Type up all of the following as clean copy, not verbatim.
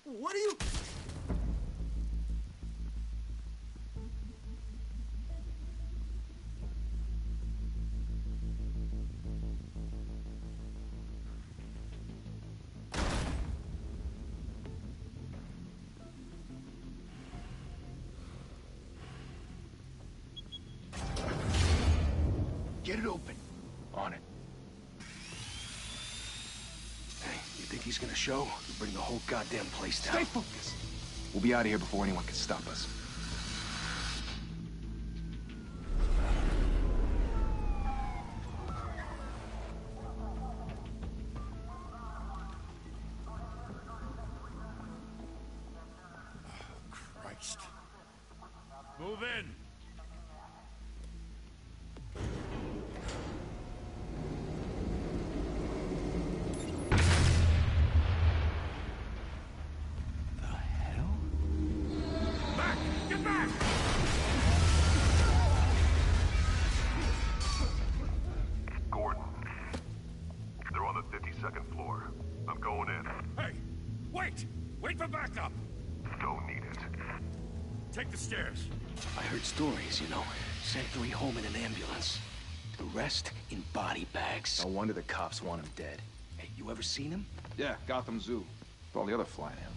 What are you... Get it open. On it. Hey, you think he's gonna show? We'll bring the whole goddamn place down. Stay focused. We'll be out of here before anyone can stop us. Christ. Move in. Wait for backup! Don't need it. Take the stairs. I heard stories, you know. Sent 3 home in an ambulance. The rest in body bags. No wonder the cops want him dead. Hey, you ever seen him? Yeah, Gotham Zoo. With all the other flying animals.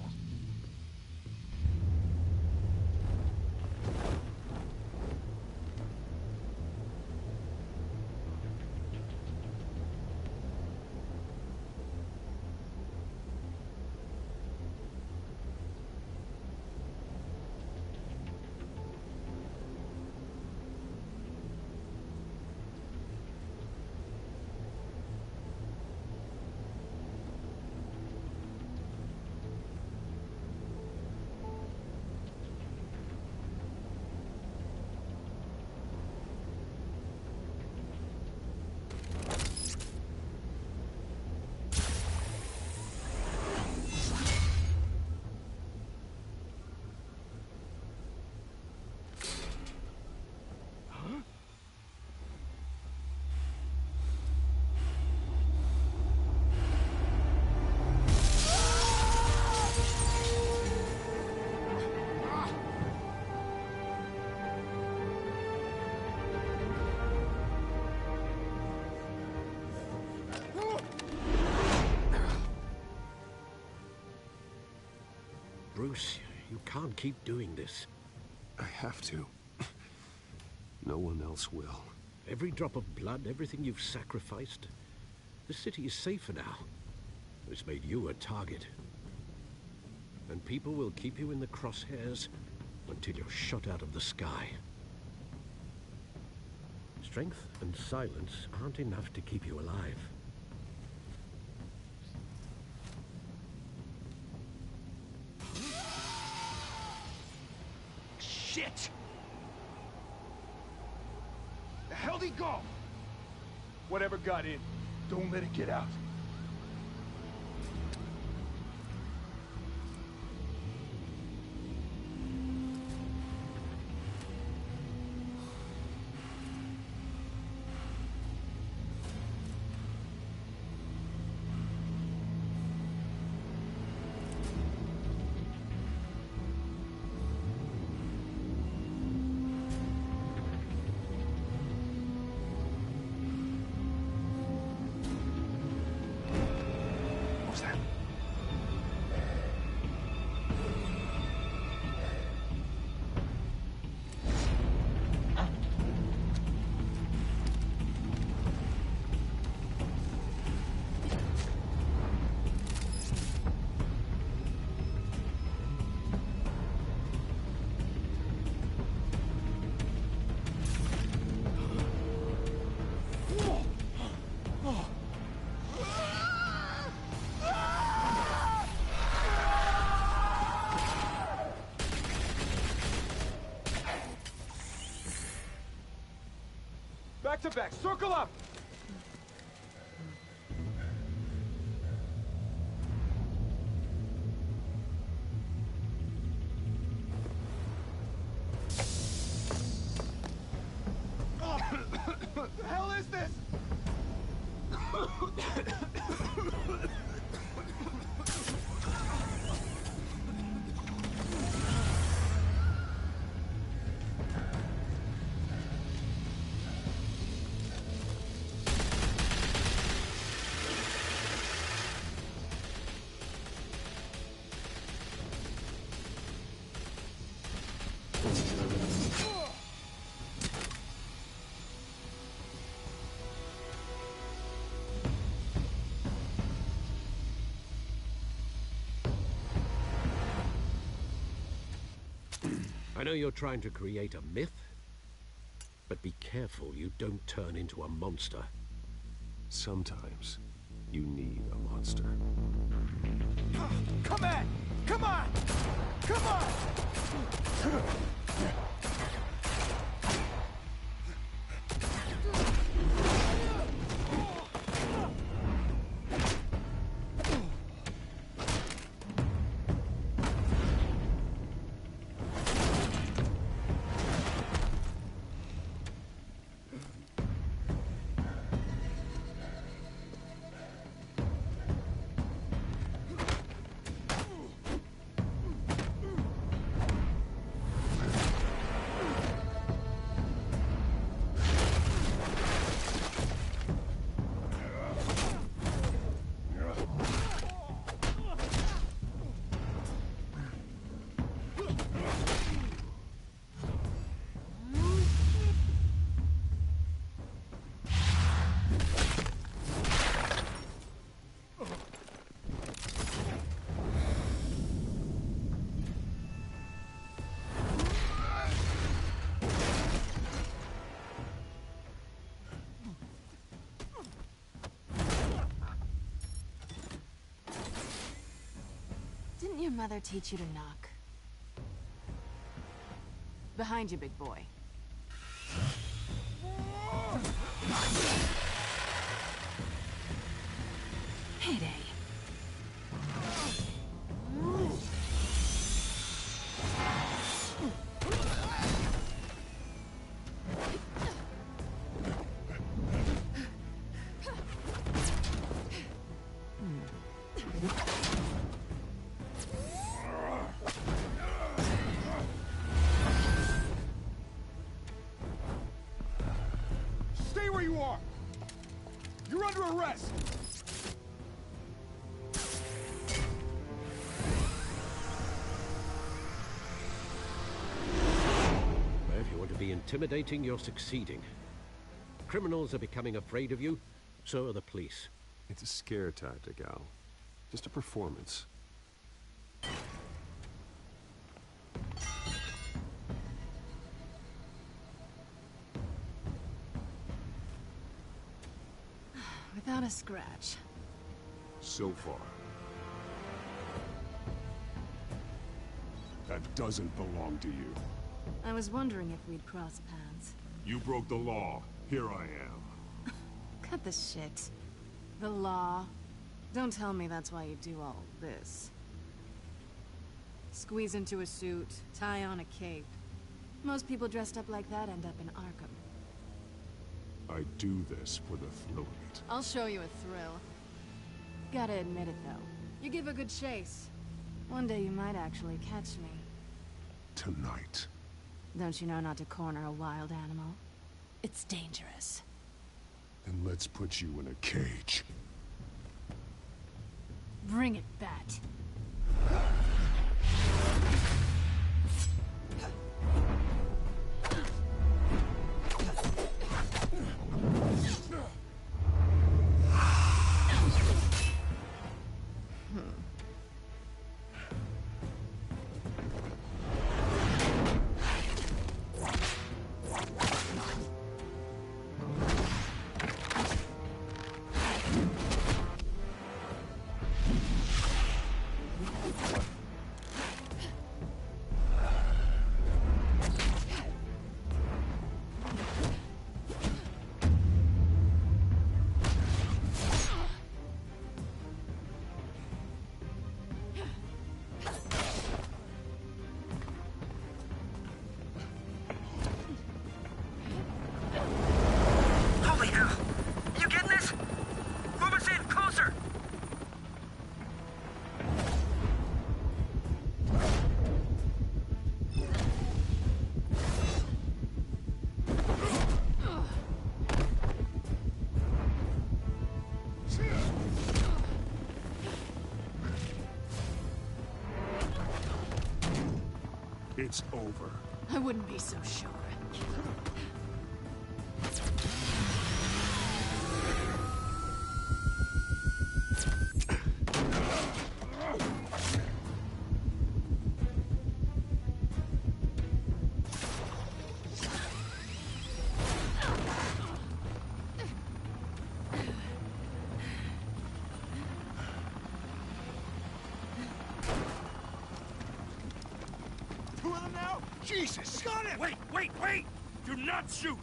Bruce, you can't keep doing this. I have to. No one else will. Every drop of blood, everything you've sacrificed. The city is safer now. It's made you a target. And people will keep you in the crosshairs until you're shot out of the sky. Strength and silence aren't enough to keep you alive. Shit! The hell'd he go? Whatever got in, don't let it get out. Back to back, circle up! What the hell is this? I know you're trying to create a myth, but be careful you don't turn into a monster. Sometimes you need a monster. Come on! Come on! Come on! Didn't your mother teach you to knock? Behind you, big boy. Payday. Stay where you are! You're under arrest! If you want to be intimidating, you're succeeding. Criminals are becoming afraid of you, so are the police. It's a scare tactic, Al. Just a performance. Without a scratch. So far. That doesn't belong to you. I was wondering if we'd cross paths. You broke the law. Here I am. Cut the shit. The law. Don't tell me that's why you do all this. Squeeze into a suit, tie on a cape. Most people dressed up like that end up in Arkham. I do this for the thrill of it. I'll show you a thrill. Gotta admit it, though. You give a good chase. One day you might actually catch me. Tonight. Don't you know not to corner a wild animal? It's dangerous. Then let's put you in a cage. Bring it, Bat. Holy hell! You getting this? Move us in, closer! It's over. I wouldn't be so sure. Jesus! Got him! Wait, wait, wait! Do not shoot!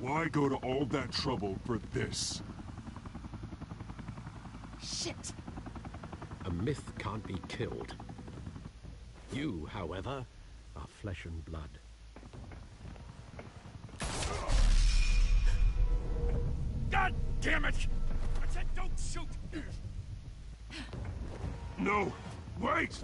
Why go to all that trouble for this? Shit! A myth can't be killed. You, however, are flesh and blood. God damn it! I said don't shoot! No! Wait!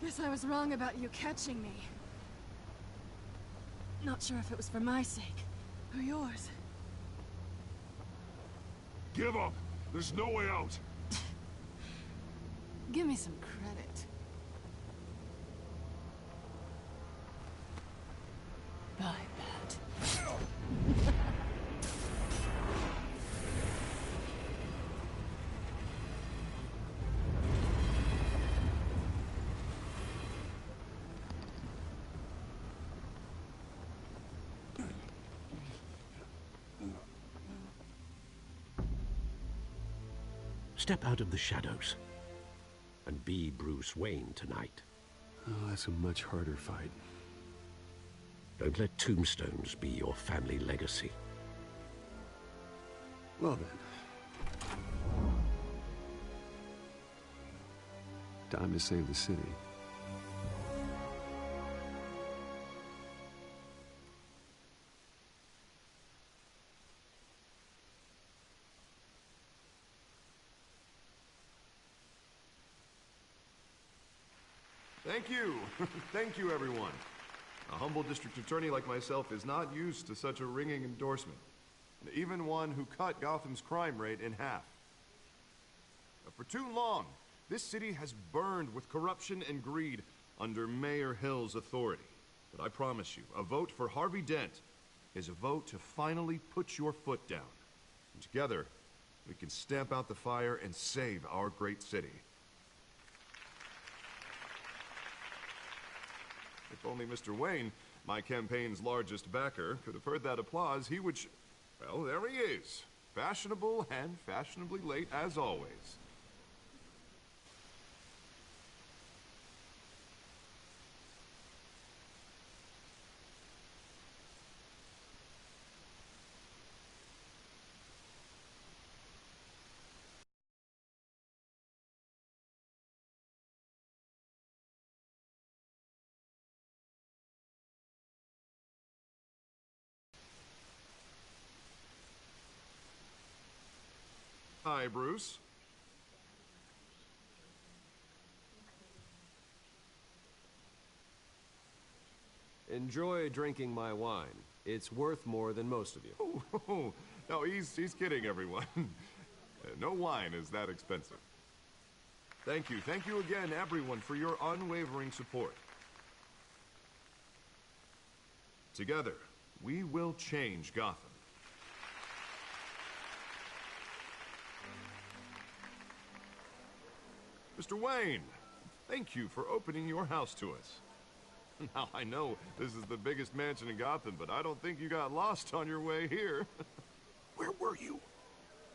Guess I was wrong about you catching me. Not sure if it was for my sake, or yours. Give up! There's no way out! Give me some credit. Bye, Bat. Step out of the shadows and be Bruce Wayne tonight. Oh, that's a much harder fight. Don't let tombstones be your family legacy. Well then. Time to save the city. Thank you. Thank you, everyone. A humble district attorney like myself is not used to such a ringing endorsement. Even one who cut Gotham's crime rate in half. For too long, this city has burned with corruption and greed under Mayor Hill's authority. But I promise you, a vote for Harvey Dent is a vote to finally put your foot down. And together, we can stamp out the fire and save our great city. If only Mr. Wayne, my campaign's largest backer, could have heard that applause, he would well, there he is. Fashionable and fashionably late as always. Hi, Bruce. Enjoy drinking my wine. It's worth more than most of you. Oh, no, he's kidding, everyone. No wine is that expensive. Thank you again, everyone, for your unwavering support. Together, we will change Gotham. Mr. Wayne, thank you for opening your house to us. Now, I know this is the biggest mansion in Gotham, but I don't think you got lost on your way here. Where were you?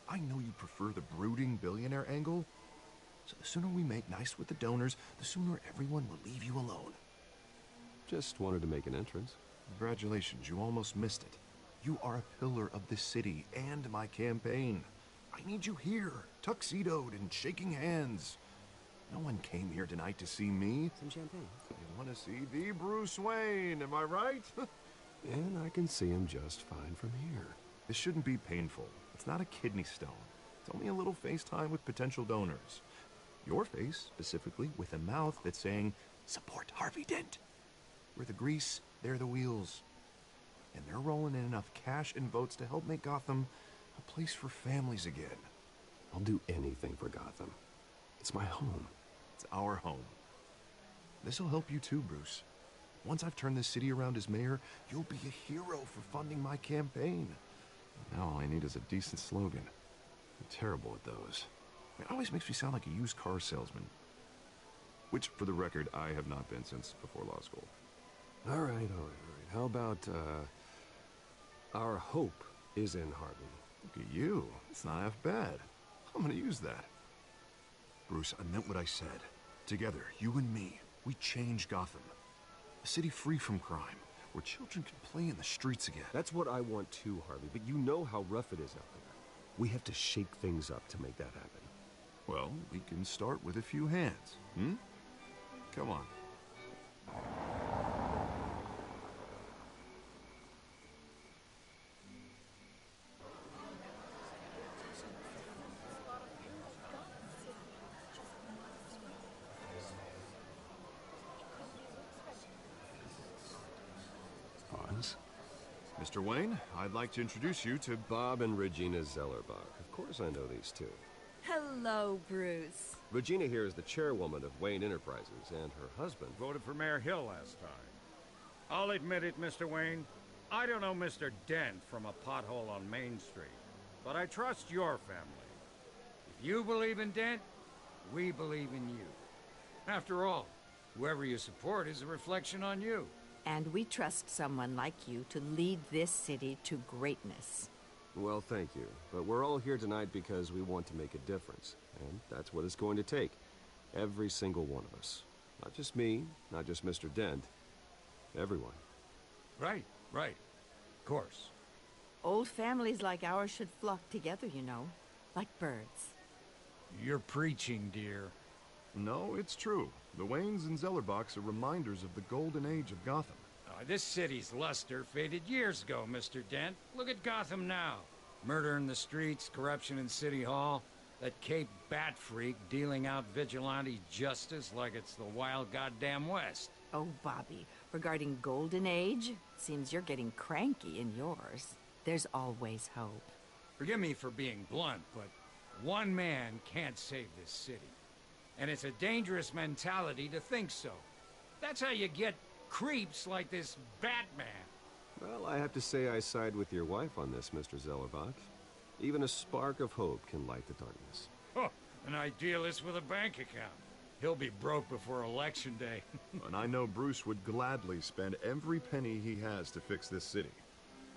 I know you prefer the brooding billionaire angle, so the sooner we make nice with the donors, the sooner everyone will leave you alone. Just wanted to make an entrance. Congratulations, you almost missed it. You are a pillar of this city and my campaign. I need you here, tuxedoed and shaking hands. No one came here tonight to see me. Some champagne. You want to see the Bruce Wayne, am I right? And I can see him just fine from here. This shouldn't be painful. It's not a kidney stone. It's only a little FaceTime with potential donors. Your face, specifically, with a mouth that's saying, support Harvey Dent. We're the grease, they're the wheels. And they're rolling in enough cash and votes to help make Gotham a place for families again. I'll do anything for Gotham. It's my home. It's our home. This'll help you too, Bruce. Once I've turned this city around as mayor, you'll be a hero for funding my campaign. Now all I need is a decent slogan. I'm terrible at those. It always makes me sound like a used car salesman. Which, for the record, I have not been since before law school. All right. How about, Our hope is in Harvey. Look at you. It's not half bad. I'm gonna use that. Bruce, I meant what I said. Together, you and me, we change Gotham. A city free from crime, where children can play in the streets again. That's what I want too, Harvey, but you know how rough it is out there. We have to shake things up to make that happen. Well, we can start with a few hands, hmm? Come on. Pause. Mr. Wayne, I'd like to introduce you to Bob and Regina Zellerbach. Of course I know these two. Hello, Bruce. Regina here is the chairwoman of Wayne Enterprises, and her husband... Voted for Mayor Hill last time. I'll admit it, Mr. Wayne. I don't know Mr. Dent from a pothole on Main Street, but I trust your family. If you believe in Dent, we believe in you. After all, whoever you support is a reflection on you. And we trust someone like you to lead this city to greatness. Well, thank you. But we're all here tonight because we want to make a difference. And that's what it's going to take. Every single one of us. Not just me, not just Mr. Dent. Everyone. Right. Of course. Old families like ours should flock together, you know. Like birds. You're preaching, dear. No, it's true. The Waynes and Zellerbachs are reminders of the golden age of Gotham. This city's luster faded years ago, Mr. Dent. Look at Gotham now. Murder in the streets, corruption in City Hall, that Cape Bat freak dealing out vigilante justice like it's the wild goddamn West. Oh, Bobby, regarding Golden Age, seems you're getting cranky in yours. There's always hope. Forgive me for being blunt, but one man can't save this city. And it's a dangerous mentality to think so. That's how you get creeps like this Batman. Well, I have to say I side with your wife on this, Mr. Zellerbach. Even a spark of hope can light the darkness. Oh, an idealist with a bank account. He'll be broke before Election Day. And I know Bruce would gladly spend every penny he has to fix this city.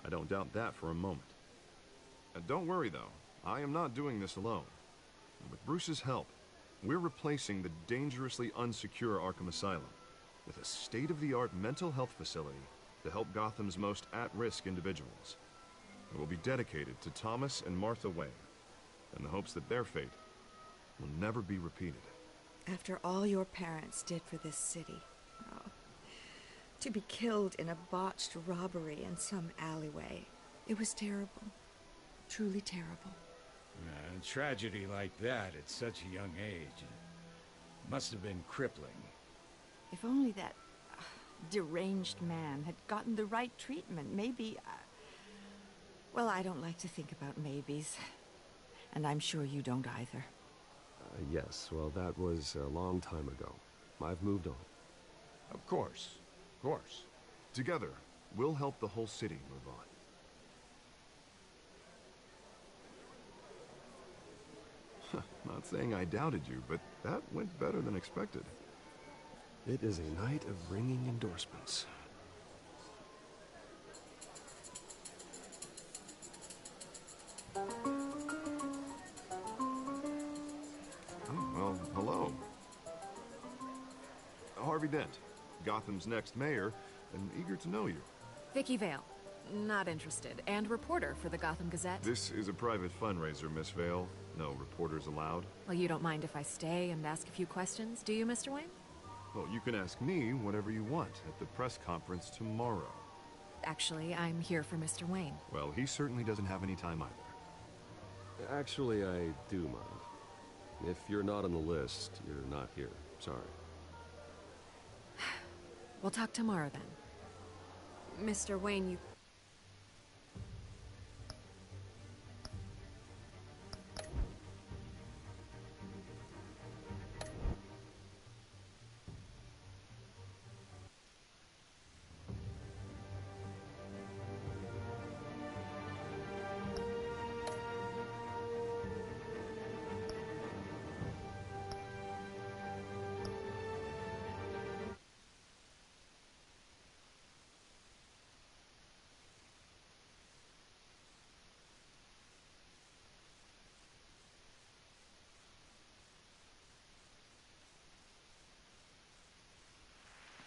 I don't doubt that for a moment. Don't worry, though. I am not doing this alone. And with Bruce's help, we're replacing the dangerously unsecure Arkham Asylum with a state-of-the-art mental health facility to help Gotham's most at-risk individuals. It will be dedicated to Thomas and Martha Wayne, in the hopes that their fate will never be repeated. After all your parents did for this city, to be killed in a botched robbery in some alleyway, it was terrible. Truly terrible. A tragedy like that at such a young age must have been crippling. If only that deranged man had gotten the right treatment, maybe... well, I don't like to think about maybes. And I'm sure you don't either. Yes, well, that was a long time ago. I've moved on. Of course. Together, we'll help the whole city move on. Not saying I doubted you, but that went better than expected. It is a night of ringing endorsements. Oh, well, hello. Harvey Dent, Gotham's next mayor, and eager to know you. Vicky Vale. Not interested. And reporter for the Gotham Gazette. This is a private fundraiser, Miss Vale. No reporters allowed. Well, you don't mind if I stay and ask a few questions, do you, Mr. Wayne? Well, you can ask me whatever you want at the press conference tomorrow. Actually, I'm here for Mr. Wayne. Well, he certainly doesn't have any time either. Actually, I do mind. If you're not on the list, you're not here. Sorry. We'll talk tomorrow, then. Mr. Wayne, you...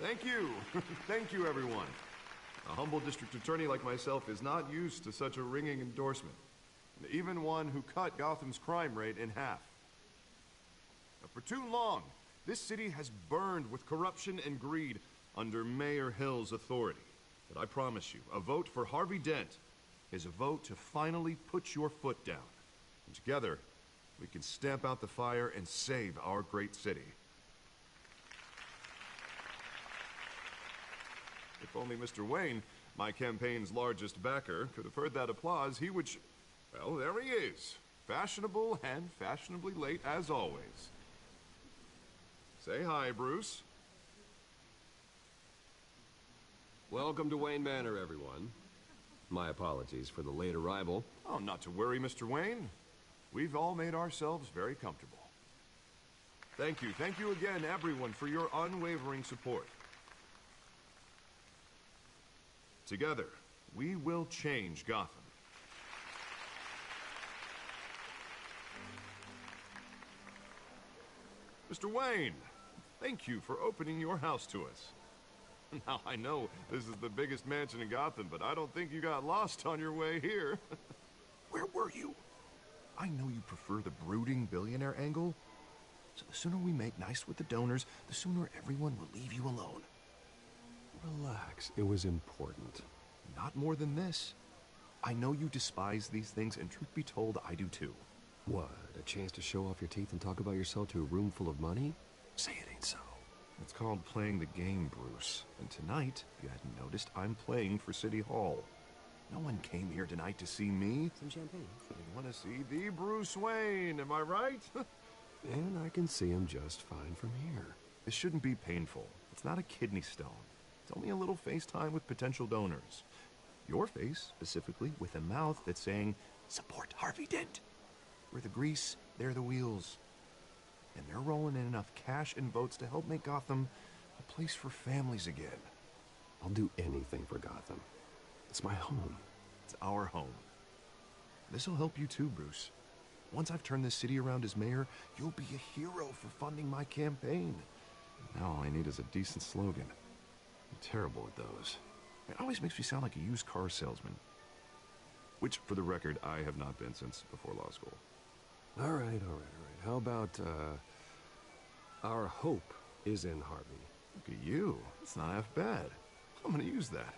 Thank you. Thank you, everyone. A humble district attorney like myself is not used to such a ringing endorsement. Even one who cut Gotham's crime rate in half. Now, for too long, this city has burned with corruption and greed under Mayor Hill's authority. But I promise you, a vote for Harvey Dent is a vote to finally put your foot down. And together, we can stamp out the fire and save our great city. If only Mr. Wayne, my campaign's largest backer, could have heard that applause, he would well, there he is. Fashionable and fashionably late as always. Say hi, Bruce. Welcome to Wayne Manor, everyone. My apologies for the late arrival. Oh, not to worry, Mr. Wayne. We've all made ourselves very comfortable. Thank you again, everyone, for your unwavering support. Together, we will change Gotham. Mr. Wayne, thank you for opening your house to us. Now, I know this is the biggest mansion in Gotham, but I don't think you got lost on your way here. Where were you? I know you prefer the brooding billionaire angle, so the sooner we make nice with the donors, the sooner everyone will leave you alone. Relax, it was important. Not more than this. I know you despise these things, and truth be told, I do too. What, a chance to show off your teeth and talk about yourself to a room full of money? Say it ain't so. It's called playing the game, Bruce. And tonight, if you hadn't noticed, I'm playing for City Hall. No one came here tonight to see me. Some champagne. They want to see the Bruce Wayne, am I right? And I can see him just fine from here. This shouldn't be painful. It's not a kidney stone. It's only a little FaceTime with potential donors. Your face, specifically, with a mouth that's saying, support Harvey Dent. We're the grease, they're the wheels. And they're rolling in enough cash and votes to help make Gotham a place for families again. I'll do anything for Gotham. It's my home. It's our home. This'll help you too, Bruce. Once I've turned this city around as mayor, you'll be a hero for funding my campaign. Now all I need is a decent slogan. I'm terrible at those. It always makes me sound like a used car salesman. Which, for the record, I have not been since before law school. All right. How about, our hope is in Harvey? Look at you. It's not half bad. I'm gonna use that.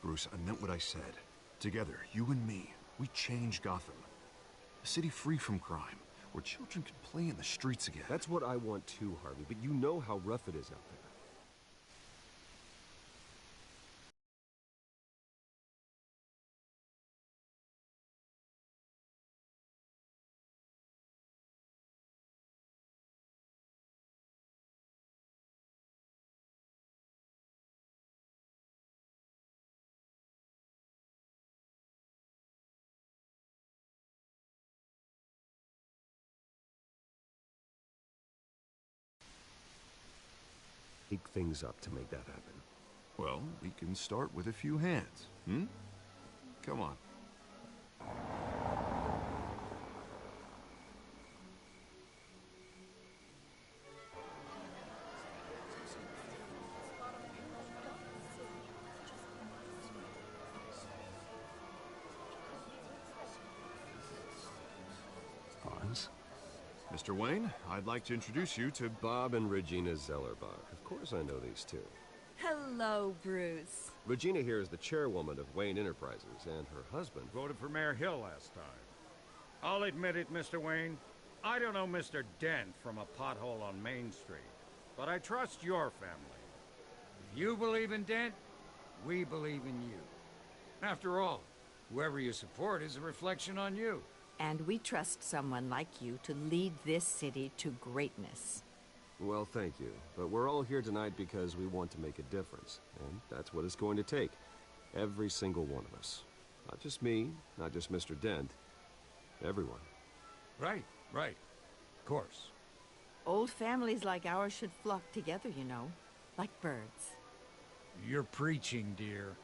Bruce, I meant what I said. Together, you and me, we change Gotham. A city free from crime, where children can play in the streets again. That's what I want too, Harvey, but you know how rough it is out there. things up to make that happen? Well, we can start with a few hands, hmm? Come on. Hans? Mr. Wayne, I'd like to introduce you to Bob and Regina Zellerbach. Of course I know these two. Hello, Bruce. Regina here is the chairwoman of Wayne Enterprises, and her husband... Voted for Mayor Hill last time. I'll admit it, Mr. Wayne. I don't know Mr. Dent from a pothole on Main Street, but I trust your family. If you believe in Dent, we believe in you. After all, whoever you support is a reflection on you. And we trust someone like you to lead this city to greatness. Well, thank you. But we're all here tonight because we want to make a difference. And that's what it's going to take. Every single one of us. Not just me, not just Mr. Dent. Everyone. Right. Of course. Old families like ours should flock together, you know. Like birds. You're preaching, dear.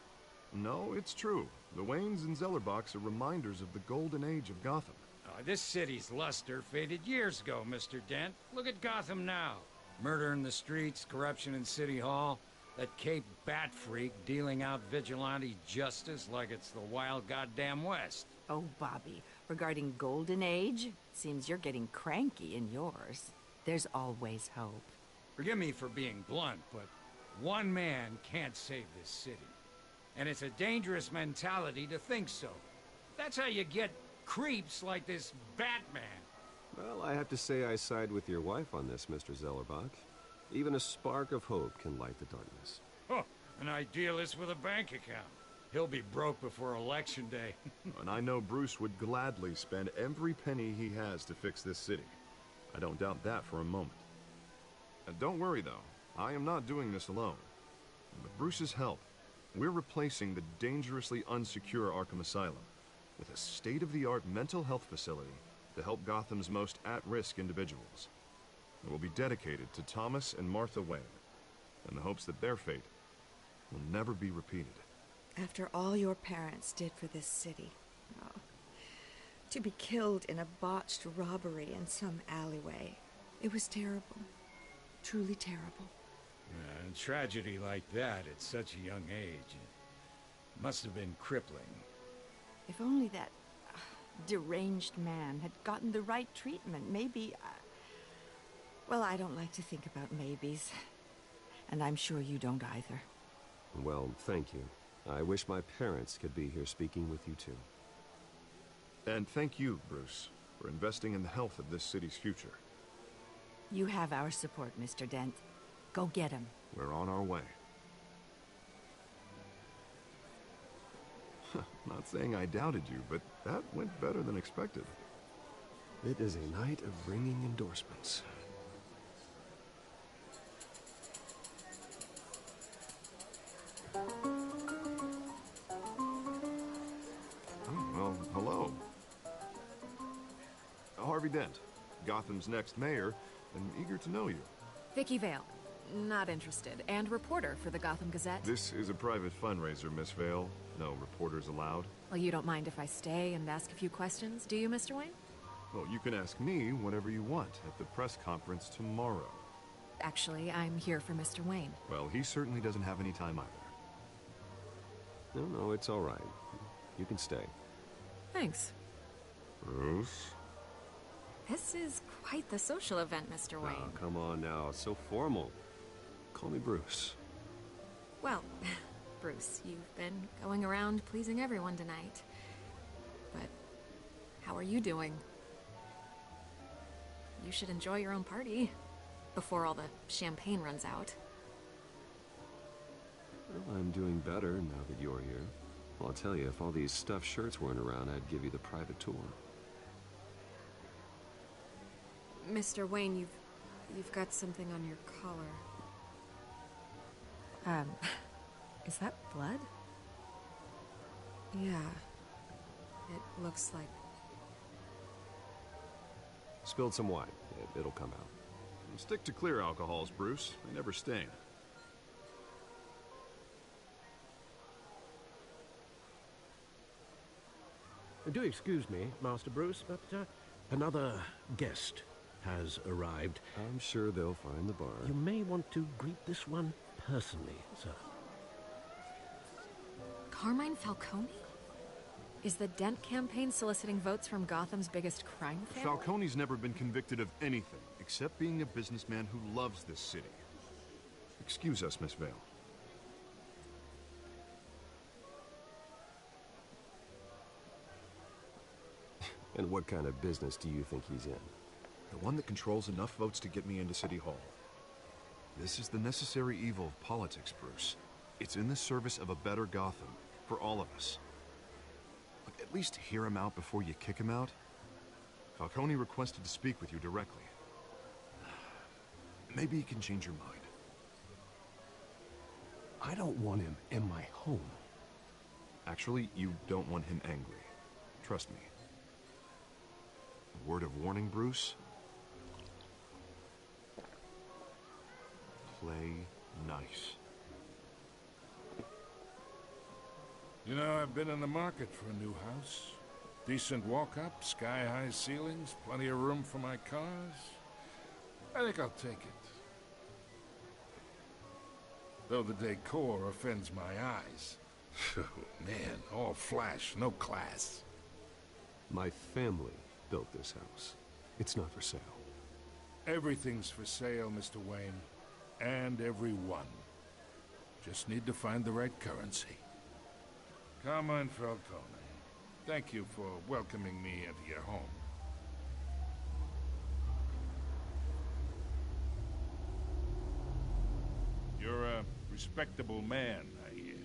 No, it's true. The Waynes and Zellerbachs are reminders of the golden age of Gotham. This city's luster faded years ago, Mr. Dent. Look at Gotham now. Murder in the streets, corruption in City Hall, that Cape Bat freak dealing out vigilante justice like it's the wild goddamn West. Oh, Bobby, regarding Golden Age, seems you're getting cranky in yours. There's always hope. Forgive me for being blunt, but one man can't save this city. And it's a dangerous mentality to think so. That's how you get creeps like this Batman. Well, I have to say I side with your wife on this, Mr. Zellerbach. Even a spark of hope can light the darkness. Oh, an idealist with a bank account. He'll be broke before Election Day. And I know Bruce would gladly spend every penny he has to fix this city. I don't doubt that for a moment. And don't worry, though. I am not doing this alone. With Bruce's help, we're replacing the dangerously unsecure Arkham Asylum with a state-of-the-art mental health facility to help Gotham's most at-risk individuals. It will be dedicated to Thomas and Martha Wayne, in the hopes that their fate will never be repeated. After all your parents did for this city, oh, to be killed in a botched robbery in some alleyway, it was terrible. Truly terrible. A tragedy like that at such a young age, it must have been crippling. If only that deranged man had gotten the right treatment, maybe... Well, I don't like to think about maybes. And I'm sure you don't either. Well, thank you. I wish my parents could be here speaking with you too. And thank you, Bruce, for investing in the health of this city's future. You have our support, Mr. Dent. Go get him. We're on our way. Not saying I doubted you, but that went better than expected. It is a night of ringing endorsements. Oh, well, hello. Harvey Dent, Gotham's next mayor, and eager to know you. Vicky Vale. Not interested. And reporter for the Gotham Gazette. This is a private fundraiser, Miss Vale. No reporters allowed. Well, you don't mind if I stay and ask a few questions, do you, Mr. Wayne? Well, you can ask me whatever you want at the press conference tomorrow. Actually, I'm here for Mr. Wayne. Well, he certainly doesn't have any time either. No, it's all right. You can stay. Thanks. Bruce? This is quite the social event, Mr. Wayne. Oh, come on now. It's so formal. Call me Bruce. Well, Bruce, you've been going around pleasing everyone tonight. But how are you doing? You should enjoy your own party before all the champagne runs out. Well, I'm doing better now that you're here. Well, I'll tell you, if all these stuffed shirts weren't around, I'd give you the private tour. Mr. Wayne, you've got something on your collar. Is that blood? Yeah. It looks like... Spilled some wine. It'll come out. Stick to clear alcohols, Bruce. They never stain. Do excuse me, Master Bruce, but another guest has arrived. I'm sure they'll find the bar. You may want to greet this one personally, sir. Carmine Falcone? Is the Dent campaign soliciting votes from Gotham's biggest crime family? Falcone's never been convicted of anything, except being a businessman who loves this city. Excuse us, Miss Vale. And what kind of business do you think he's in? The one that controls enough votes to get me into City Hall. This is the necessary evil of politics, Bruce. It's in the service of a better Gotham, for all of us. Look, at least hear him out before you kick him out. Falcone requested to speak with you directly. Maybe he can change your mind. I don't want him in my home. Actually, you don't want him angry. Trust me. A word of warning, Bruce. Play nice. You know, I've been in the market for a new house. Decent walk-up, sky-high ceilings, plenty of room for my cars. I think I'll take it. Though the decor offends my eyes. Oh, man, all flash, no class. My family built this house. It's not for sale. Everything's for sale, Mr. Wayne. And everyone. Just need to find the right currency. Carmine Falcone, thank you for welcoming me into your home. You're a respectable man, I hear.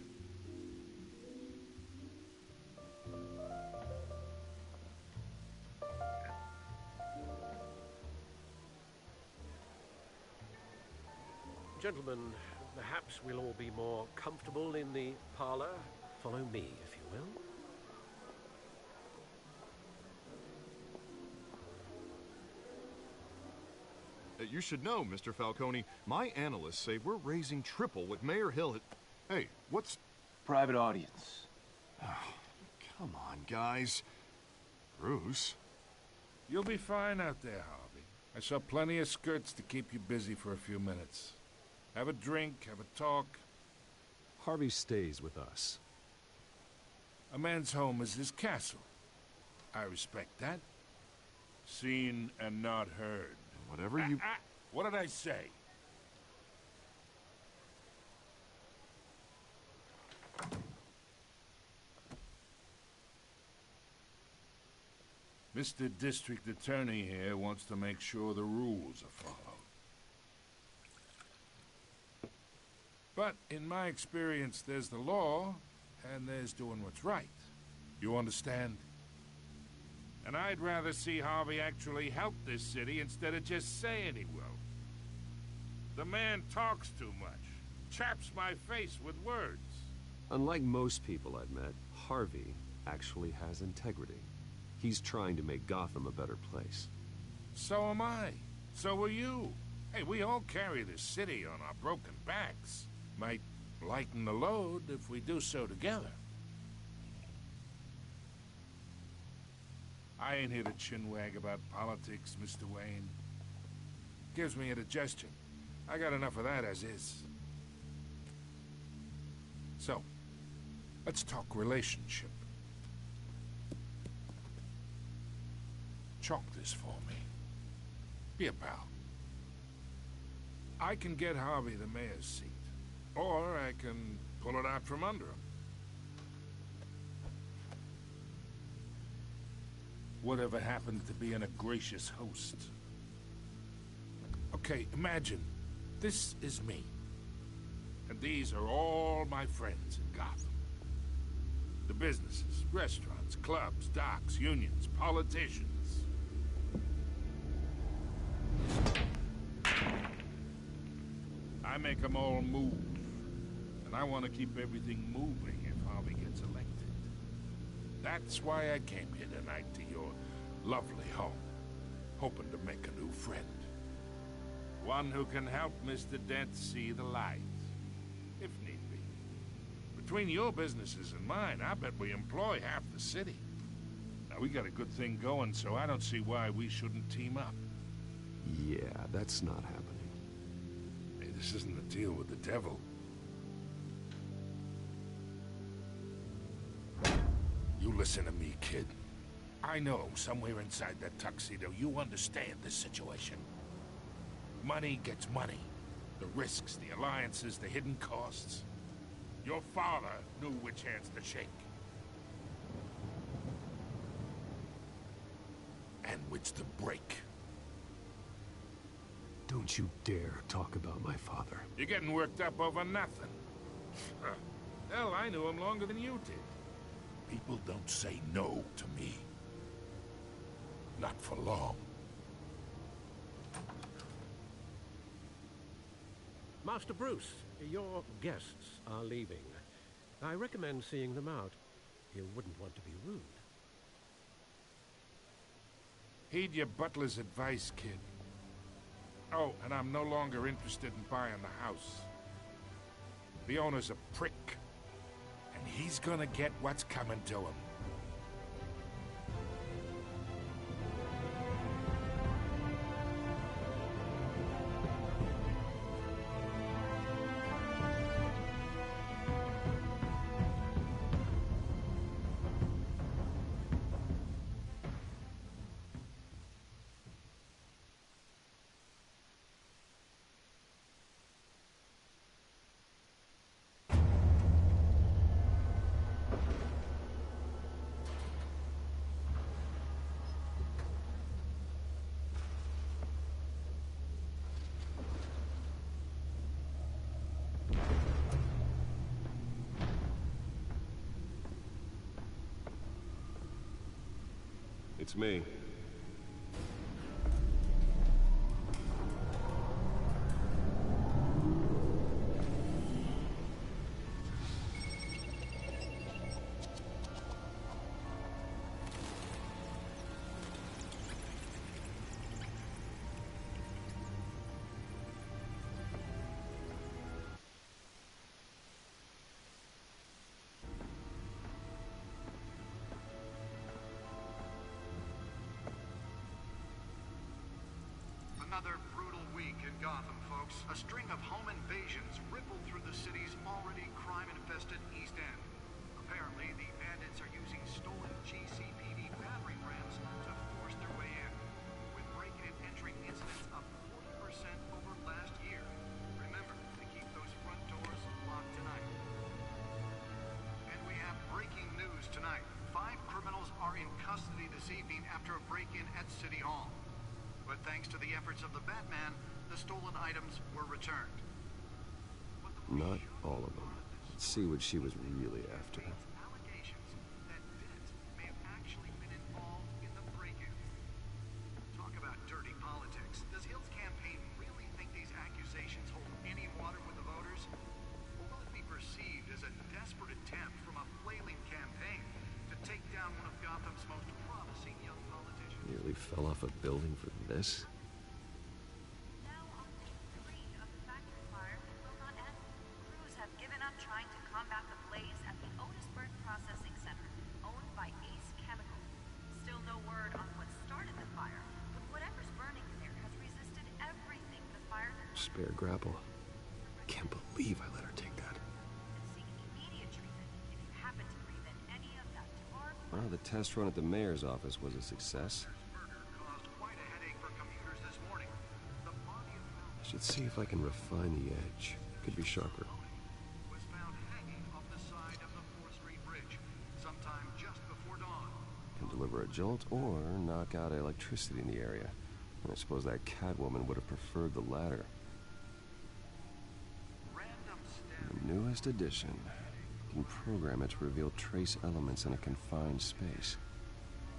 Gentlemen, perhaps we'll all be more comfortable in the parlor. Follow me, if you will. You should know, Mr. Falcone, my analysts say we're raising triple what Mayor Hill had... Hey, what's... Private audience. Oh, come on, guys. Bruce? You'll be fine out there, Harvey. I saw plenty of skirts to keep you busy for a few minutes. Have a drink, have a talk. Harvey stays with us. A man's home is his castle. I respect that. Seen and not heard. Whatever you... What did I say? Mr. District Attorney here wants to make sure the rules are followed. But in my experience, there's the law, and there's doing what's right. You understand? And I'd rather see Harvey actually help this city instead of just saying he will. The man talks too much. Chaps my face with words. Unlike most people I've met, Harvey actually has integrity. He's trying to make Gotham a better place. So am I. So are you. Hey, we all carry this city on our broken backs. Might lighten the load if we do so together. I ain't here to chinwag about politics, Mr. Wayne. Gives me indigestion. I got enough of that as is. So, let's talk relationship. Chalk this for me. Be a pal. I can get Harvey the mayor's seat, or I can pull it out from under him. Whatever happened to being a gracious host? Okay, imagine this is me. And these are all my friends in Gotham. The businesses, restaurants, clubs, docks, unions, politicians. I make them all move. And I want to keep everything moving if Harvey gets elected. That's why I came here tonight to your lovely home, hoping to make a new friend. One who can help Mr. Dent see the light, if need be. Between your businesses and mine, I bet we employ half the city. Now, we got a good thing going, so I don't see why we shouldn't team up. Yeah, that's not happening. Hey, this isn't a deal with the devil. You listen to me, kid. I know somewhere inside that tuxedo you understand this situation. Money gets money. The risks, the alliances, the hidden costs. Your father knew which hands to shake. And which to break. Don't you dare talk about my father. You're getting worked up over nothing. Hell, I knew him longer than you did. People don't say no to me. Not for long. Master Bruce, your guests are leaving. I recommend seeing them out. You wouldn't want to be rude. Heed your butler's advice, kid. Oh, and I'm no longer interested in buying the house. The owner's a prick. And he's gonna get what's coming to him. It's me. Another brutal week in Gotham, folks. A string of home invasions rippled through the city's already crime-infested East End. Apparently, the bandits are using stolen GCPD battering rams to force their way in, with breaking and entering incidents up 40% over last year. Remember to keep those front doors locked tonight. And we have breaking news tonight. 5 criminals are in custody this evening after a break-in at City Hall. But thanks to the efforts of the Batman, the stolen items were returned. Not all of them. Let's see what she was really after. Allegations that Dent may have actually been involved in the break-in. Talk about dirty politics. Does Hill's campaign really think these accusations hold any water with the voters? Or will it be perceived as a desperate attempt from a flailing campaign to take down one of Gotham's most promising young politicians? Nearly fell off a building for this? Now on day 3 of the factory fire will not end. Crews have given up trying to combat the blaze at the Otisburg Processing Center, owned by Ace Chemical. Still no word on what started the fire, but whatever's burning there has resisted everything the fire can Spare grapple. Can't believe I let her take that. seek immediate treatment if you happen to breathe in any of that tar. Well, the test run at the mayor's office was a success. I should see if I can refine the edge. Could be sharper. Was found hanging off the side of the 4th Street Bridge sometime just before dawn. Can deliver a jolt or knock out electricity in the area. And I suppose that Catwoman would have preferred the latter. The newest addition. You can program it to reveal trace elements in a confined space.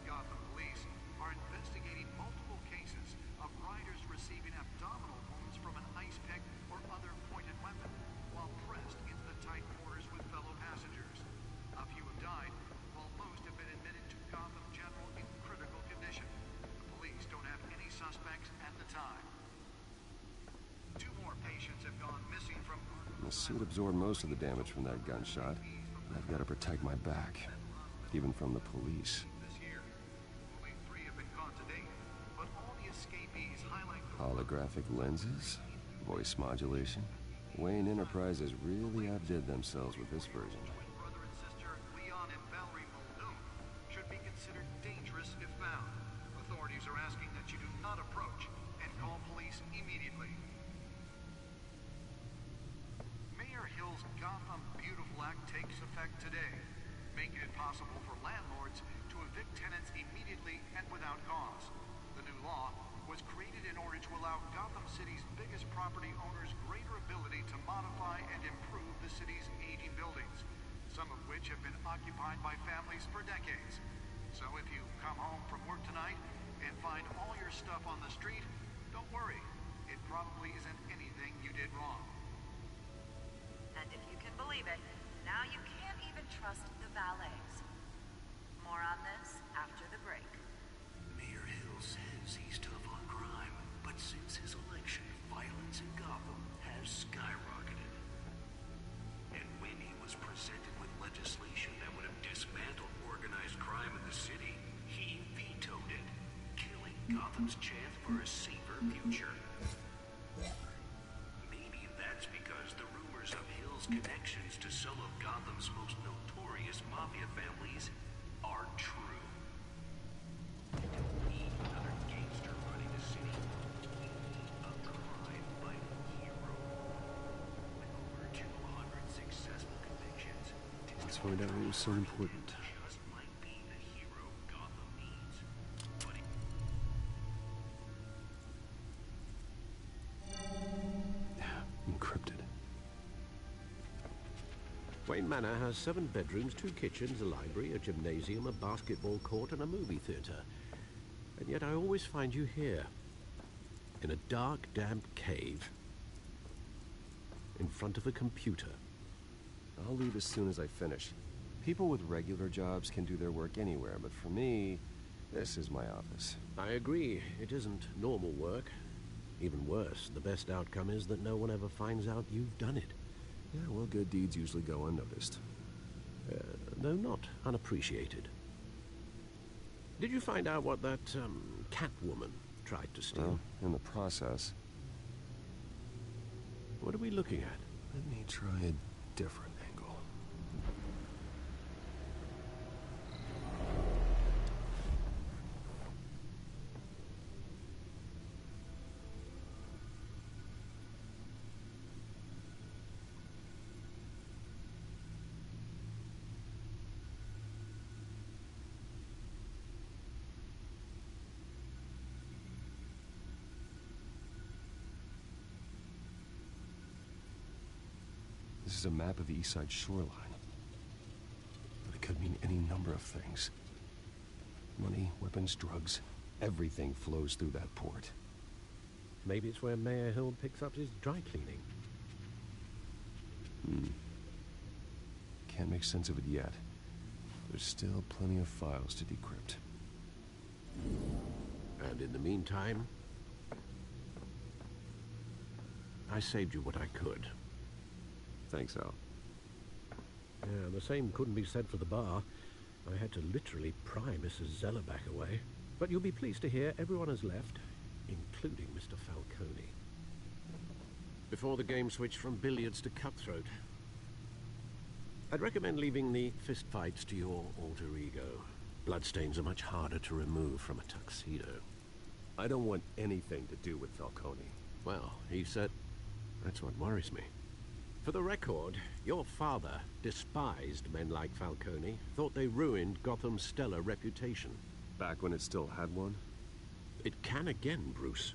Gotham police are investigating multiple cases of riders receiving abdominal wounds from an ice pick or other pointed weapon while pressed into the tight quarters with fellow passengers. A few have died, while most have been admitted to Gotham General in critical condition. The police don't have any suspects at the time. 2 more patients have gone missing from... The suit absorbed most of the damage from that gunshot. I've got to protect my back, even from the police. This year, Holographic lenses? Voice modulation? Wayne Enterprises really outdid themselves with this version. Brother and sister Leon and Valerie Muldoon should be considered dangerous if found. Authorities are asking that you do not approach and call police immediately. Mayor Hill's Gotham Beautiful Act takes effect today, making it possible for landlords to evict tenants immediately and without cause. The new law was created in order to allow Gotham City's biggest property owners greater ability to modify and improve the city's aging buildings, some of which have been occupied by families for decades. So if you come home from work tonight and find all your stuff on the street, don't worry. It probably isn't anything you did wrong. And if you can believe it, now you can't even trust the valets. More on this after the break. Mayor Hill says he's tough on crime, but since his election, violence in Gotham has skyrocketed. And when he was presented with legislation that would have dismantled organized crime in the city, he vetoed it, killing Gotham's chance for a safer future. Maybe that's because the rumors of Hill's connections to some of Gotham's most notorious mafia families are true. Another gangster running the city. A crime-fighting hero with over 200 successful convictions. Let's find out what was so important. Just might be the hero Gotham needs. But Encrypted. Wayne Manor has 7 bedrooms, 2 kitchens, a library, a gymnasium, a basketball court, and a movie theater. And yet I always find you here, in a dark, damp cave, in front of a computer. I'll leave as soon as I finish. People with regular jobs can do their work anywhere, but for me, this is my office. I agree. It isn't normal work. Even worse, the best outcome is that no one ever finds out you've done it. Yeah, well, good deeds usually go unnoticed. Though not unappreciated. Did you find out what that, Catwoman tried to steal? Well, in the process. What are we looking at? Let me try a different angle. This is a map of the East Side shoreline. But it could mean any number of things. Money, weapons, drugs, everything flows through that port. Maybe it's where Mayor Hill picks up his dry cleaning. Can't make sense of it yet. There's still plenty of files to decrypt. And in the meantime, I saved you what I could. Thanks, Al. Yeah, the same couldn't be said for the bar. I had to literally pry Mrs. Zellerback away. But you'll be pleased to hear everyone has left, including Mr. Falcone. Before the game switched from billiards to cutthroat. I'd recommend leaving the fistfights to your alter ego. Bloodstains are much harder to remove from a tuxedo. I don't want anything to do with Falcone. Well, he said that's what worries me. For the record, your father despised men like Falcone, thought they ruined Gotham's stellar reputation. Back when it still had one? It can again, Bruce.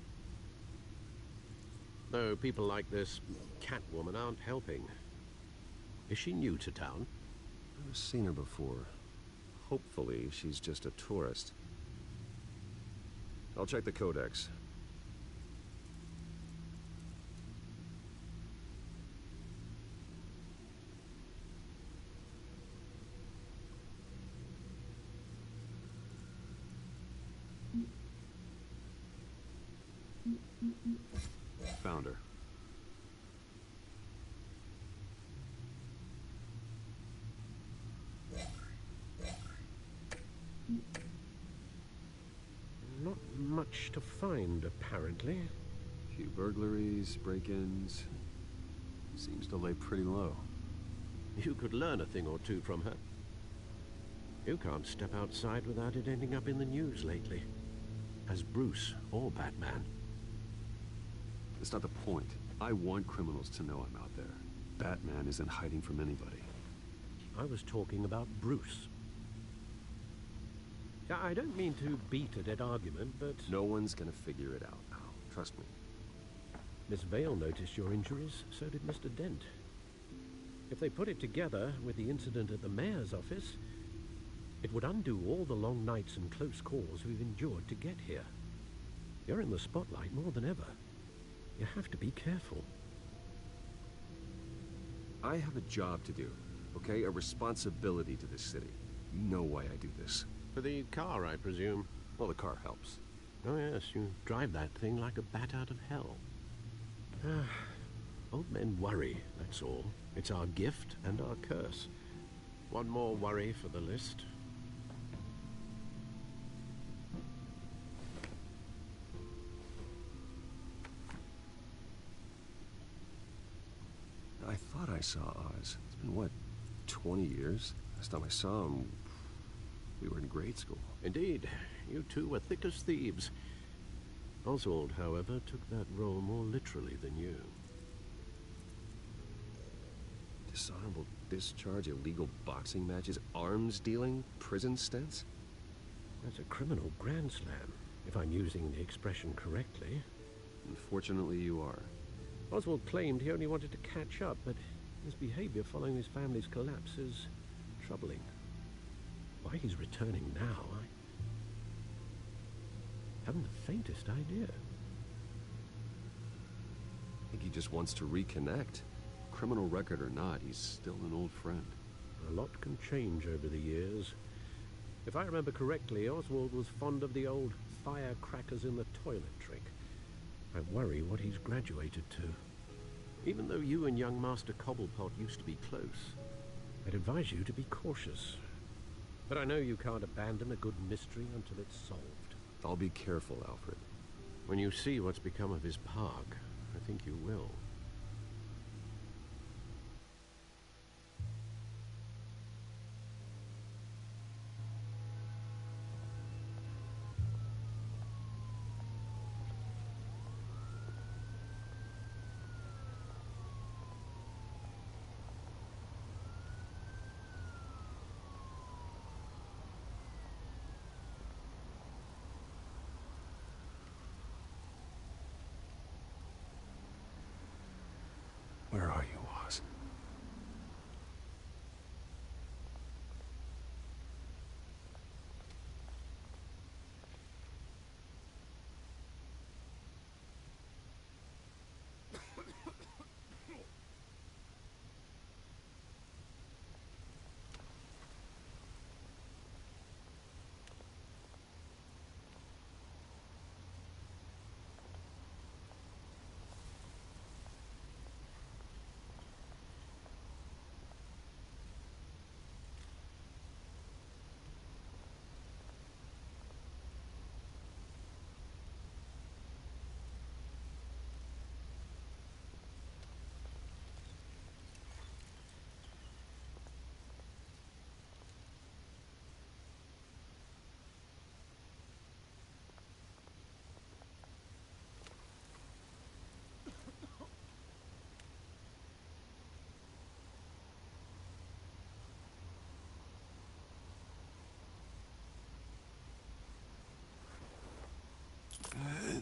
Though people like this Catwoman aren't helping. Is she new to town? I've seen her before. Hopefully, she's just a tourist. I'll check the codex. Found her. Not much to find, apparently. few burglaries, break-ins. Seems to lay pretty low. You could learn a thing or two from her. You can't step outside without it ending up in the news lately. As Bruce or Batman. That's not the point. I want criminals to know I'm out there. Batman isn't hiding from anybody. I was talking about Bruce. Yeah, I don't mean to beat a dead argument, but... No one's gonna figure it out now. Trust me. Miss Vale noticed your injuries, so did Mr. Dent. If they put it together with the incident at the mayor's office, it would undo all the long nights and close calls we've endured to get here. You're in the spotlight more than ever. You have to be careful. I have a job to do, okay? A responsibility to this city. You know why I do this. For the car, I presume. Well, the car helps. Oh yes, you drive that thing like a bat out of hell. Old men worry, that's all. It's our gift and our curse. One more worry for the list. I thought I saw Oz. It's been, what, 20 years? Last time I saw him, we were in grade school. Indeed. You two were thick as thieves. Oswald, however, took that role more literally than you. Dishonorable discharge, illegal boxing matches, arms dealing, prison stints? That's a criminal grand slam, if I'm using the expression correctly. Unfortunately, you are. Oswald claimed he only wanted to catch up, but his behavior following his family's collapse is troubling. Why he's returning now, I haven't the faintest idea. I think he just wants to reconnect. Criminal record or not, he's still an old friend. A lot can change over the years. If I remember correctly, Oswald was fond of the old firecrackers in the toilet trick. I worry what he's graduated to. Even though you and young Master Cobblepot used to be close, I'd advise you to be cautious. But I know you can't abandon a good mystery until it's solved. I'll be careful, Alfred. When you see what's become of his park, I think you will. Where are you, Oz?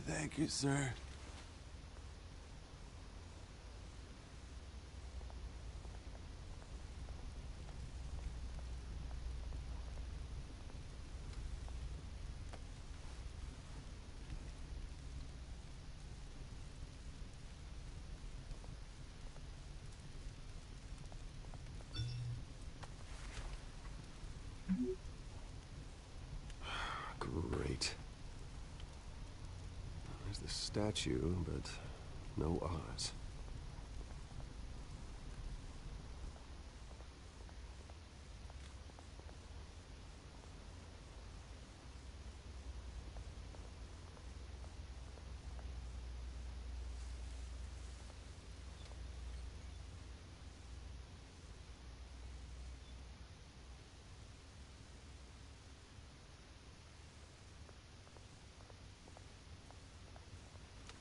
Thank you, sir. Great. There's the statue, but no Oz.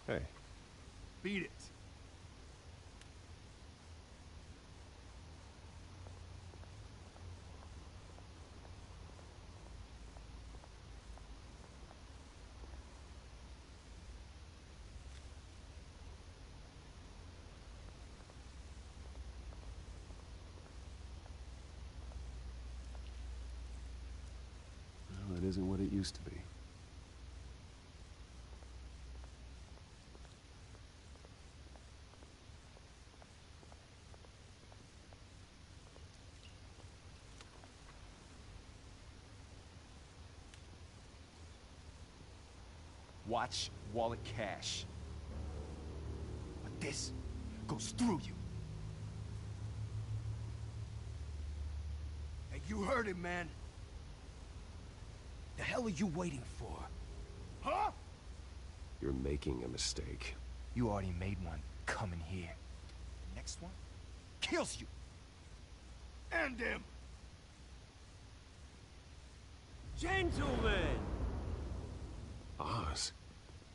Hey. Beat it. Well, it isn't what it used to be. Watch wallet cash. But this goes through you. Hey, you heard it, man. The hell are you waiting for? Huh? You're making a mistake. You already made one coming here. Next one kills you. And him. Gentlemen! Oz.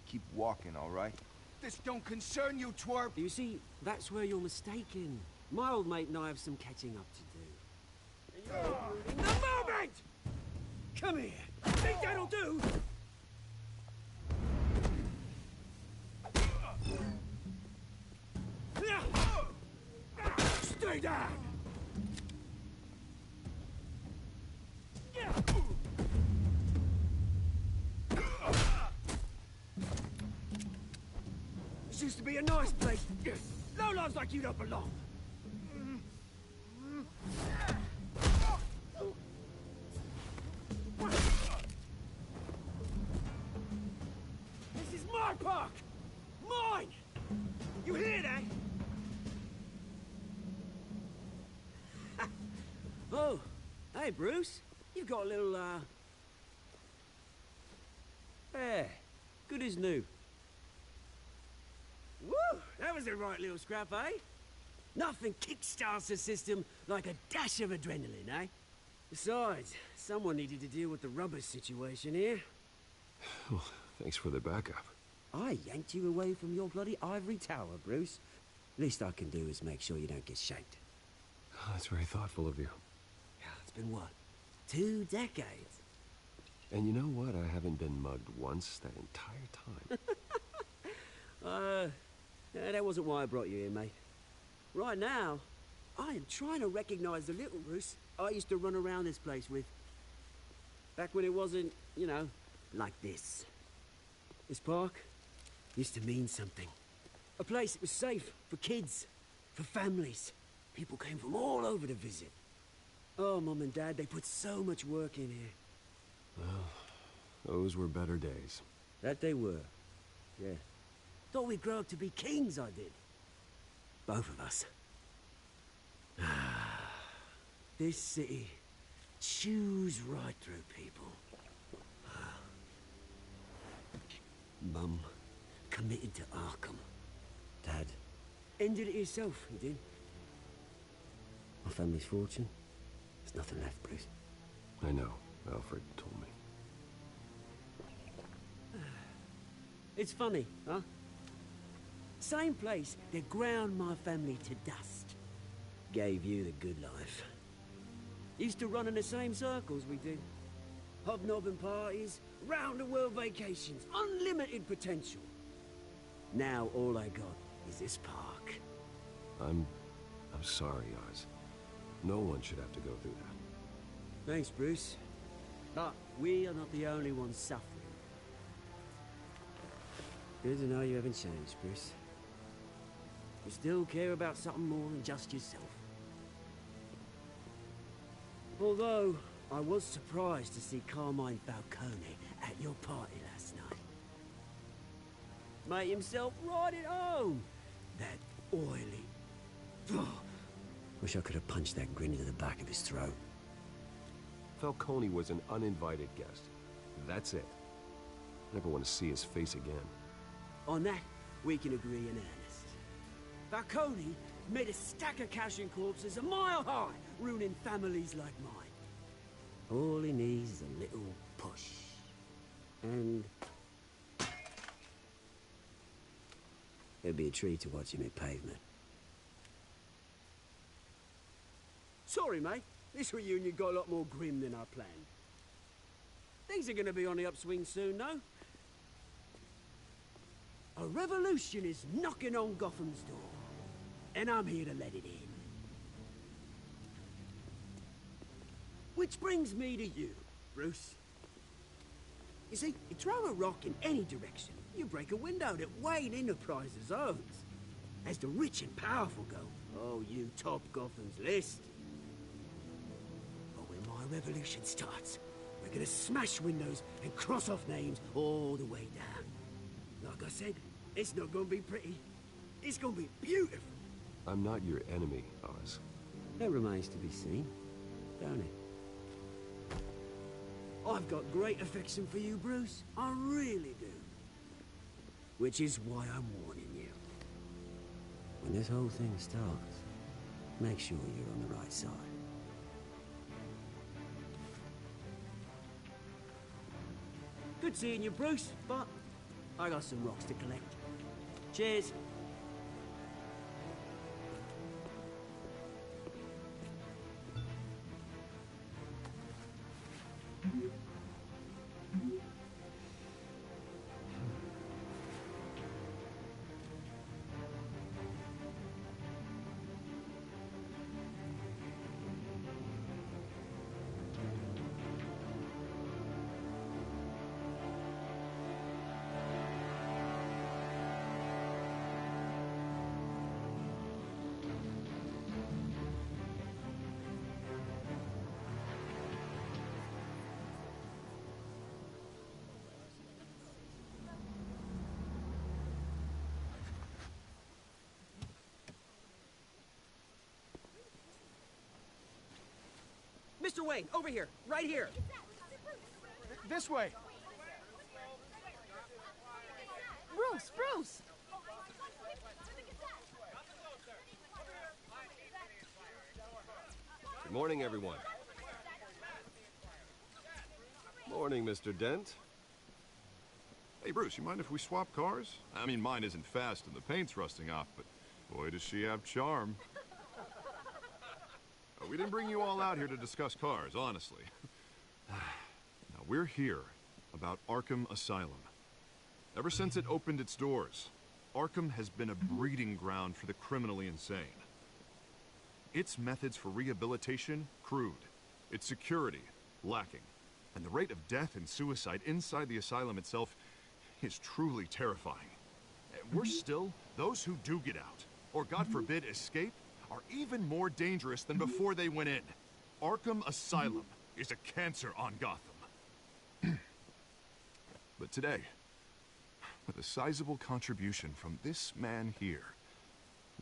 Keep walking, all right? This don't concern you, twerp. You see, that's where you're mistaken. My old mate and I have some catching up to do. And you're ruining the moment! Come here. Think that'll do? Stay down! This used to be a nice place. Lowlifes like you don't belong. This is my park! Mine! You hear that? Oh, hey, Bruce. You've got a little, Yeah, good as new. Woo! That was a right little scrap, eh? Nothing kickstarts the system like a dash of adrenaline, eh? Besides, someone needed to deal with the rubber situation here. Well, thanks for the backup. I yanked you away from your bloody ivory tower, Bruce. Least I can do is make sure you don't get shanked. Oh, that's very thoughtful of you. Yeah, it's been what? 2 decades? And you know what? I haven't been mugged once that entire time. That wasn't why I brought you here, mate. Right now, I am trying to recognize the little Bruce I used to run around this place with. Back when it wasn't, you know, like this. This park used to mean something. A place that was safe for kids, for families. People came from all over to visit. Oh, Mum and Dad, they put so much work in here. Well, those were better days. That they were. Yeah. Thought we'd grow up to be kings, I did. Both of us. This city chews right through people. Mum committed to Arkham. Dad ended it yourself, you did. My family's fortune. There's nothing left, Bruce. I know. Alfred told me. It's funny, huh? Same place that ground my family to dust. Gave you the good life. Used to run in the same circles we did. Hobnobbing parties, round-the-world vacations, unlimited potential. Now all I got is this park. I'm sorry, Oz. No one should have to go through that. Thanks, Bruce. But we are not the only ones suffering. Good to know you haven't changed, Bruce. You still care about something more than just yourself. Although, I was surprised to see Carmine Falcone at your party last night. Made himself right at home. That oily... Wish I could have punched that grin into the back of his throat. Falcone was an uninvited guest. That's it. Never want to see his face again. On that, we can agree in earnest. Falcone made a stack of cash-in corpses a mile high, ruining families like mine. All he needs is a little push. And... It'd be a treat to watch him hit pavement. Sorry, mate. This reunion got a lot more grim than I planned. Things are gonna be on the upswing soon, though. A revolution is knocking on Gotham's door, and I'm here to let it in. Which brings me to you, Bruce. You see, you throw a rock in any direction, you break a window that Wayne Enterprises owns. As the rich and powerful go, oh, you top Gotham's list. But when my revolution starts, we're gonna smash windows and cross off names all the way down. Like I said, it's not gonna be pretty. It's gonna be beautiful. I'm not your enemy, Oz. That remains to be seen, don't it? I've got great affection for you, Bruce. I really do. Which is why I'm warning you. When this whole thing starts, make sure you're on the right side. Good seeing you, Bruce, but I got some rocks to collect. Cheers. Mr. Wayne, over here, right here. This way. Bruce, Bruce! Good morning, everyone. Morning, Mr. Dent. Hey, Bruce, you mind if we swap cars? I mean, mine isn't fast and the paint's rusting off, but boy, does she have charm. We didn't bring you all out here to discuss cars, honestly. Now, we're here about Arkham Asylum. Ever since it opened its doors, Arkham has been a breeding ground for the criminally insane. Its methods for rehabilitation, crude. Its security, lacking. And the rate of death and suicide inside the asylum itself is truly terrifying. And worse still, those who do get out, or God forbid, escape, are even more dangerous than before they went in. Arkham Asylum is a cancer on Gotham. But today, with a sizable contribution from this man here,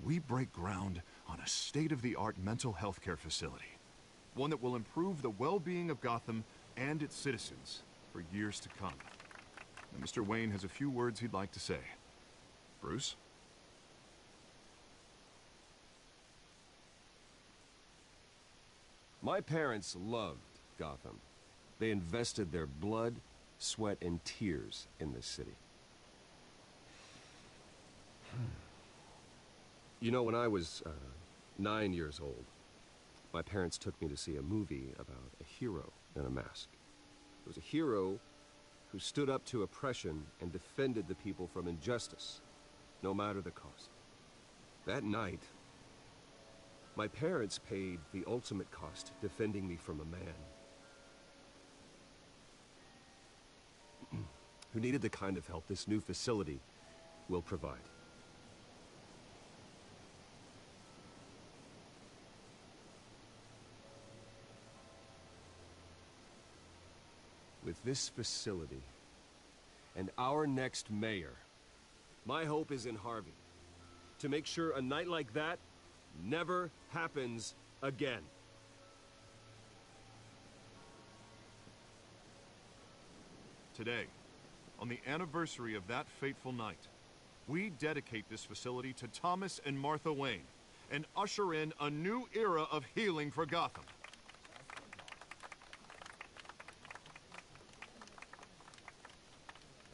we break ground on a state-of-the-art mental health care facility. One that will improve the well-being of Gotham and its citizens for years to come. And Mr. Wayne has a few words he'd like to say. Bruce? My parents loved Gotham. They invested their blood, sweat, and tears in this city. You know, when I was 9 years old, my parents took me to see a movie about a hero in a mask. It was a hero who stood up to oppression and defended the people from injustice, no matter the cost. That night, my parents paid the ultimate cost defending me from a man who needed the kind of help this new facility will provide. With this facility and our next mayor, my hope is in Harvey to make sure a night like that never happens again. Today, on the anniversary of that fateful night, we dedicate this facility to Thomas and Martha Wayne and usher in a new era of healing for Gotham.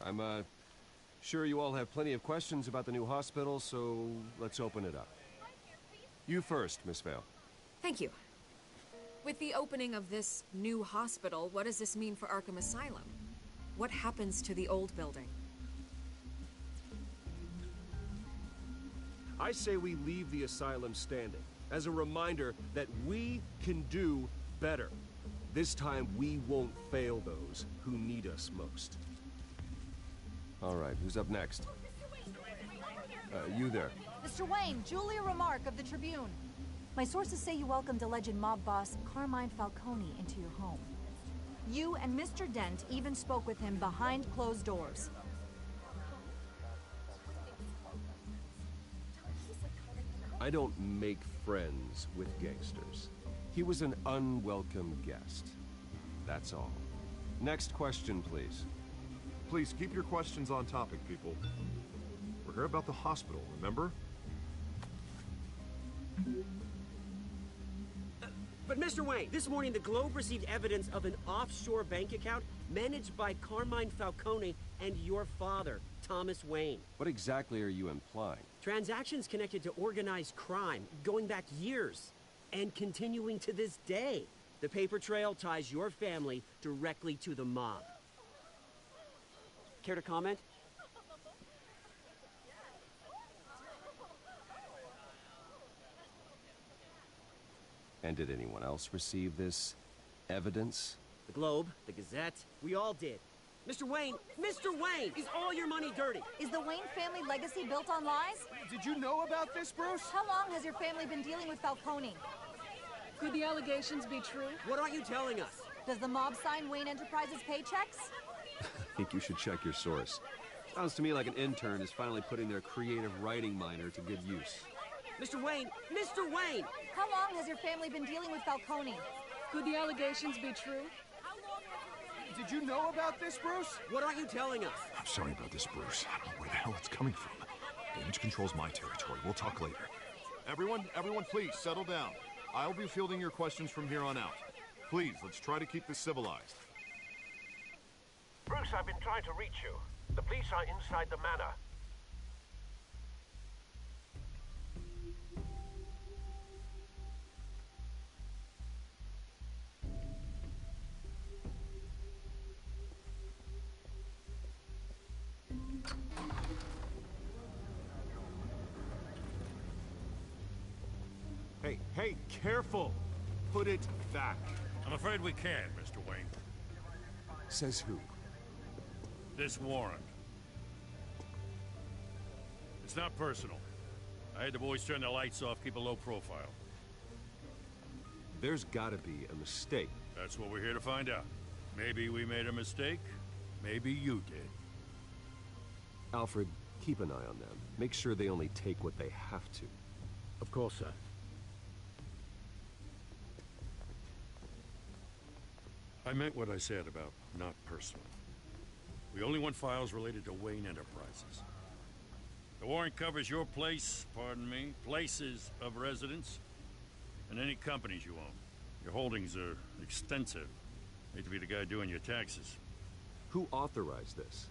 I'm Sure, you all have plenty of questions about the new hospital, so let's open it up. You first, Miss Vale. Thank you. With the opening of this new hospital, what does this mean for Arkham Asylum? What happens to the old building? I say we leave the asylum standing, as a reminder that we can do better. This time, we won't fail those who need us most. All right, who's up next? You there. Mr. Wayne, Julia Remark of the Tribune. My sources say you welcomed alleged mob boss Carmine Falcone into your home. You and Mr. Dent even spoke with him behind closed doors. I don't make friends with gangsters. He was an unwelcome guest. That's all. Next question, please. Please keep your questions on topic, people. We're here about the hospital, remember? But Mr. Wayne, this morning the Globe received evidence of an offshore bank account managed by Carmine Falcone and your father, Thomas Wayne. What exactly are you implying? Transactions connected to organized crime, going back years, and continuing to this day. The paper trail ties your family directly to the mob. Care to comment? And did anyone else receive this evidence? The Globe, the Gazette, we all did. Mr. Wayne, is all your money dirty? Is the Wayne family legacy built on lies? Did you know about this, Bruce? How long has your family been dealing with Falcone? Could the allegations be true? What aren't you telling us? Does the mob sign Wayne Enterprises paychecks? I think you should check your source. Sounds to me like an intern is finally putting their creative writing minor to good use. Mr. Wayne! How long has your family been dealing with Falcone? Could the allegations be true? Did you know about this, Bruce? What aren't you telling us? I'm sorry about this, Bruce. I don't know where the hell it's coming from. Damage control's my territory. We'll talk later. Everyone, please, settle down. I'll be fielding your questions from here on out. Please, let's try to keep this civilized. Bruce, I've been trying to reach you. The police are inside the manor. Hey, careful! Put it back. I'm afraid we can't, Mr. Wayne. Says who? This warrant. It's not personal. I had the boys turn the lights off, keep a low profile. There's gotta be a mistake. That's what we're here to find out. Maybe we made a mistake. Maybe you did. Alfred, keep an eye on them. Make sure they only take what they have to. Of course, sir. I meant what I said about not personal. We only want files related to Wayne Enterprises. The warrant covers your place, pardon me, places of residence, and any companies you own. Your holdings are extensive. Hate to be the guy doing your taxes. Who authorized this?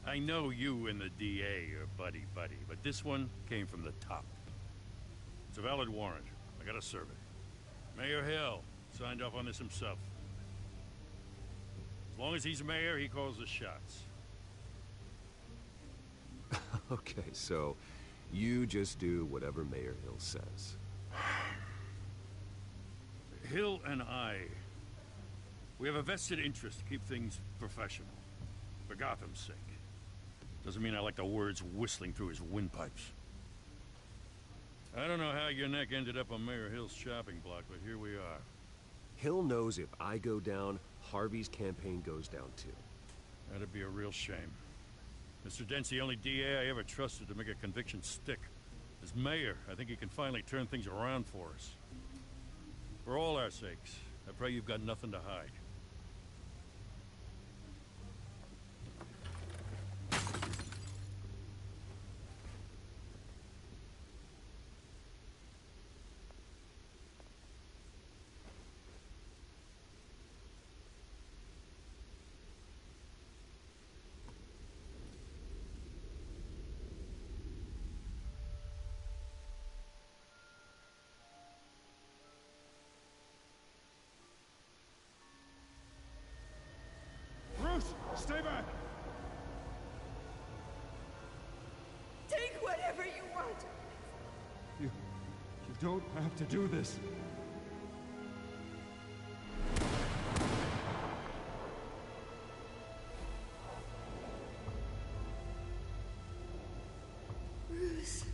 I know you and the DA are buddy-buddy, but this one came from the top. It's a valid warrant. I gotta serve it. Mayor Hill signed off on this himself. As long as he's mayor, he calls the shots. Okay, so you just do whatever Mayor Hill says. Hill and I, we have a vested interest to keep things professional. For Gotham's sake. Doesn't mean I like the words whistling through his windpipes. I don't know how your neck ended up on Mayor Hill's shopping block, but here we are. Hill knows if I go down, Harvey's campaign goes down too. That'd be a real shame. Mr. Dent's the only DA I ever trusted to make a conviction stick. As mayor, I think he can finally turn things around for us. For all our sakes, I pray you've got nothing to hide. You don't have to do this. Bruce.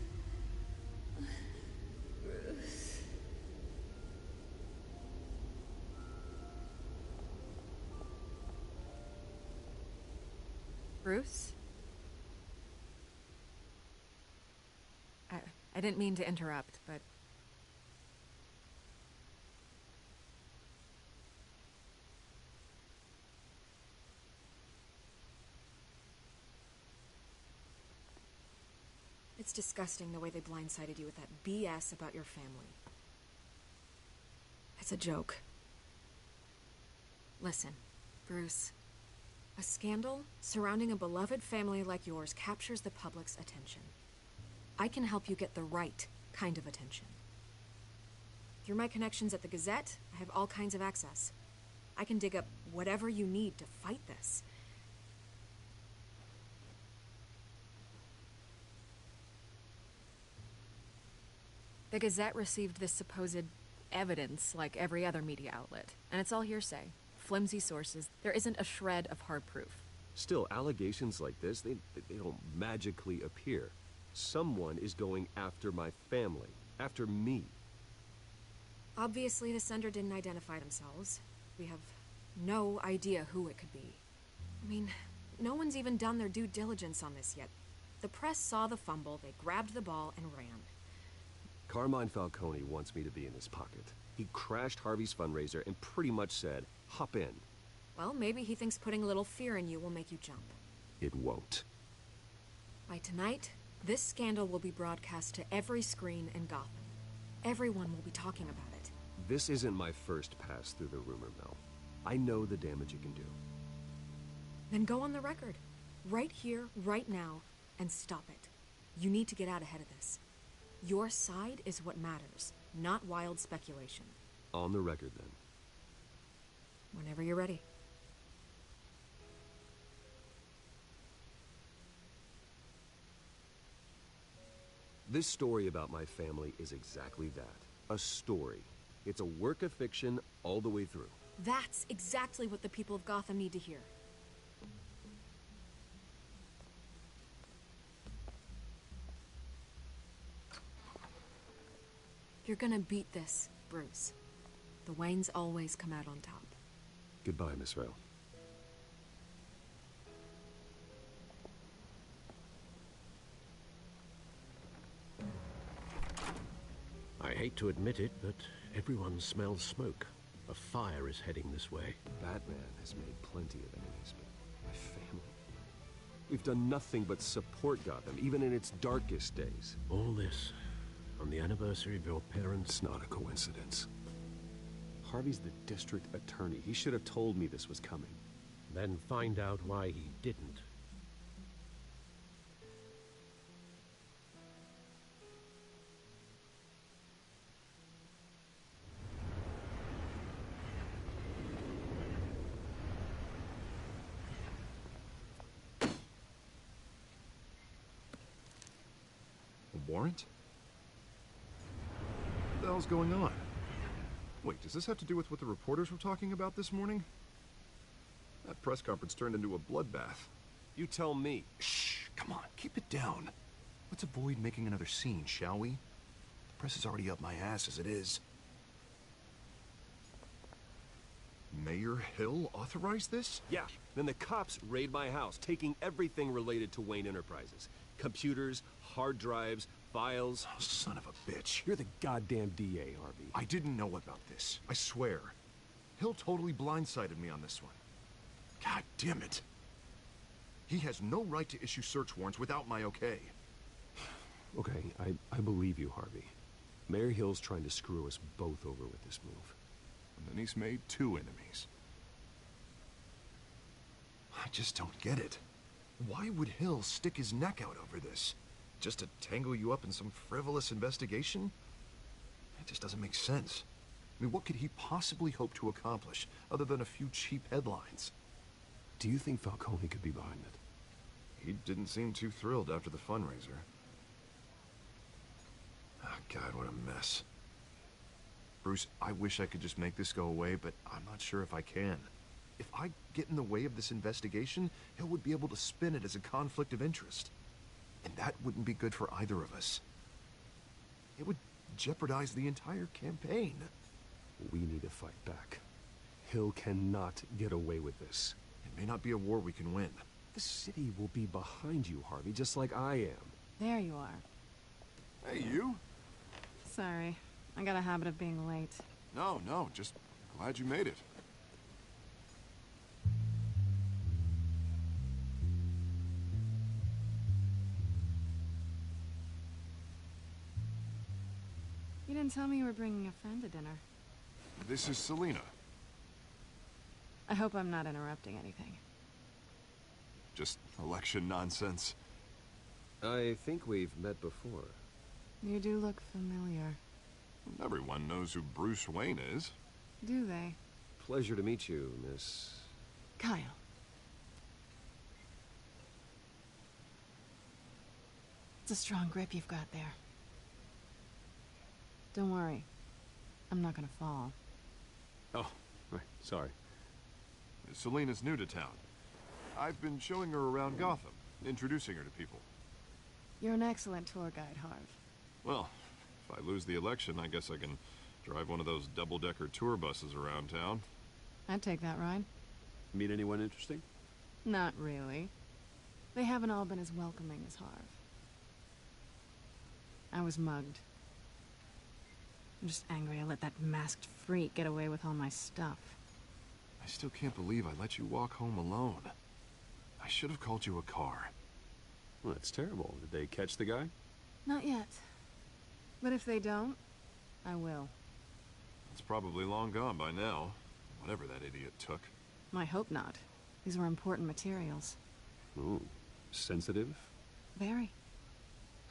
Bruce. Bruce? I didn't mean to interrupt, but... It's disgusting the way they blindsided you with that BS about your family. It's a joke. Listen, Bruce. A scandal surrounding a beloved family like yours captures the public's attention. I can help you get the right kind of attention. Through my connections at the Gazette, I have all kinds of access. I can dig up whatever you need to fight this. The Gazette received this supposed evidence like every other media outlet, and it's all hearsay. Flimsy sources. There isn't a shred of hard proof. Still, allegations like this, they don't magically appear. Someone is going after my family, after me. Obviously, the sender didn't identify themselves. We have no idea who it could be. I mean, no one's even done their due diligence on this yet. The press saw the fumble, they grabbed the ball and ran. Carmine Falcone wants me to be in his pocket. He crashed Harvey's fundraiser and pretty much said, hop in. Well, maybe he thinks putting a little fear in you will make you jump. It won't. By tonight, this scandal will be broadcast to every screen in Gotham. Everyone will be talking about it. This isn't my first pass through the rumor mill. I know the damage it can do. Then go on the record. Right here, right now, and stop it. You need to get out ahead of this. Your side is what matters, not wild speculation. On the record, then. Whenever you're ready. This story about my family is exactly that. A story. It's a work of fiction all the way through. That's exactly what the people of Gotham need to hear. You're gonna beat this, Bruce. The Waynes always come out on top. Goodbye, Miss Vale. I hate to admit it, but everyone smells smoke. A fire is heading this way. Batman has made plenty of enemies, but my family... We've done nothing but support Gotham, even in its darkest days. All this on the anniversary of your parents'... It's not a coincidence. Harvey's the district attorney. He should have told me this was coming. Then find out why he didn't. Warrant? What the hell's going on? Wait, does this have to do with what the reporters were talking about this morning? That press conference turned into a bloodbath. You tell me. Shh, come on, keep it down. Let's avoid making another scene, shall we? The press is already up my ass as it is. Mayor Hill authorized this? Yeah, then the cops raid my house, taking everything related to Wayne Enterprises. Computers, hard drives, files. Oh, son of a bitch. You're the goddamn DA, Harvey. I didn't know about this. I swear. Hill totally blindsided me on this one. God damn it. He has no right to issue search warrants without my okay. Okay, I believe you, Harvey. Mayor Hill's trying to screw us both over with this move. And then he's made 2 enemies. I just don't get it. Why would Hill stick his neck out over this? Just to tangle you up in some frivolous investigation? It just doesn't make sense. I mean, what could he possibly hope to accomplish other than a few cheap headlines? Do you think Falcone could be behind it? He didn't seem too thrilled after the fundraiser. Oh, God, what a mess. Bruce, I wish I could just make this go away, but I'm not sure if I can. If I get in the way of this investigation, Hill would be able to spin it as a conflict of interest. And that wouldn't be good for either of us. It would jeopardize the entire campaign. We need to fight back. Hill cannot get away with this. It may not be a war we can win. The city will be behind you, Harvey, just like I am. There you are. Hey, you? Sorry. I got a habit of being late. No, just glad you made it. You didn't tell me you were bringing a friend to dinner. This is Selina. I hope I'm not interrupting anything. Just election nonsense. I think we've met before. You do look familiar. Everyone knows who Bruce Wayne is. Do they? Pleasure to meet you, Miss... Kyle. It's a strong grip you've got there. Don't worry. I'm not gonna fall. Oh, right, sorry. Selina's new to town. I've been showing her around Gotham, introducing her to people. You're an excellent tour guide, Harv. Well, if I lose the election, I guess I can drive one of those double-decker tour buses around town. I'd take that ride. Meet anyone interesting? Not really. They haven't all been as welcoming as Harv. I was mugged. I'm just angry I let that masked freak get away with all my stuff. I still can't believe I let you walk home alone. I should have called you a car. Well, that's terrible. Did they catch the guy? Not yet. But if they don't, I will. It's probably long gone by now. Whatever that idiot took. I hope not. These were important materials. Ooh, sensitive? Very.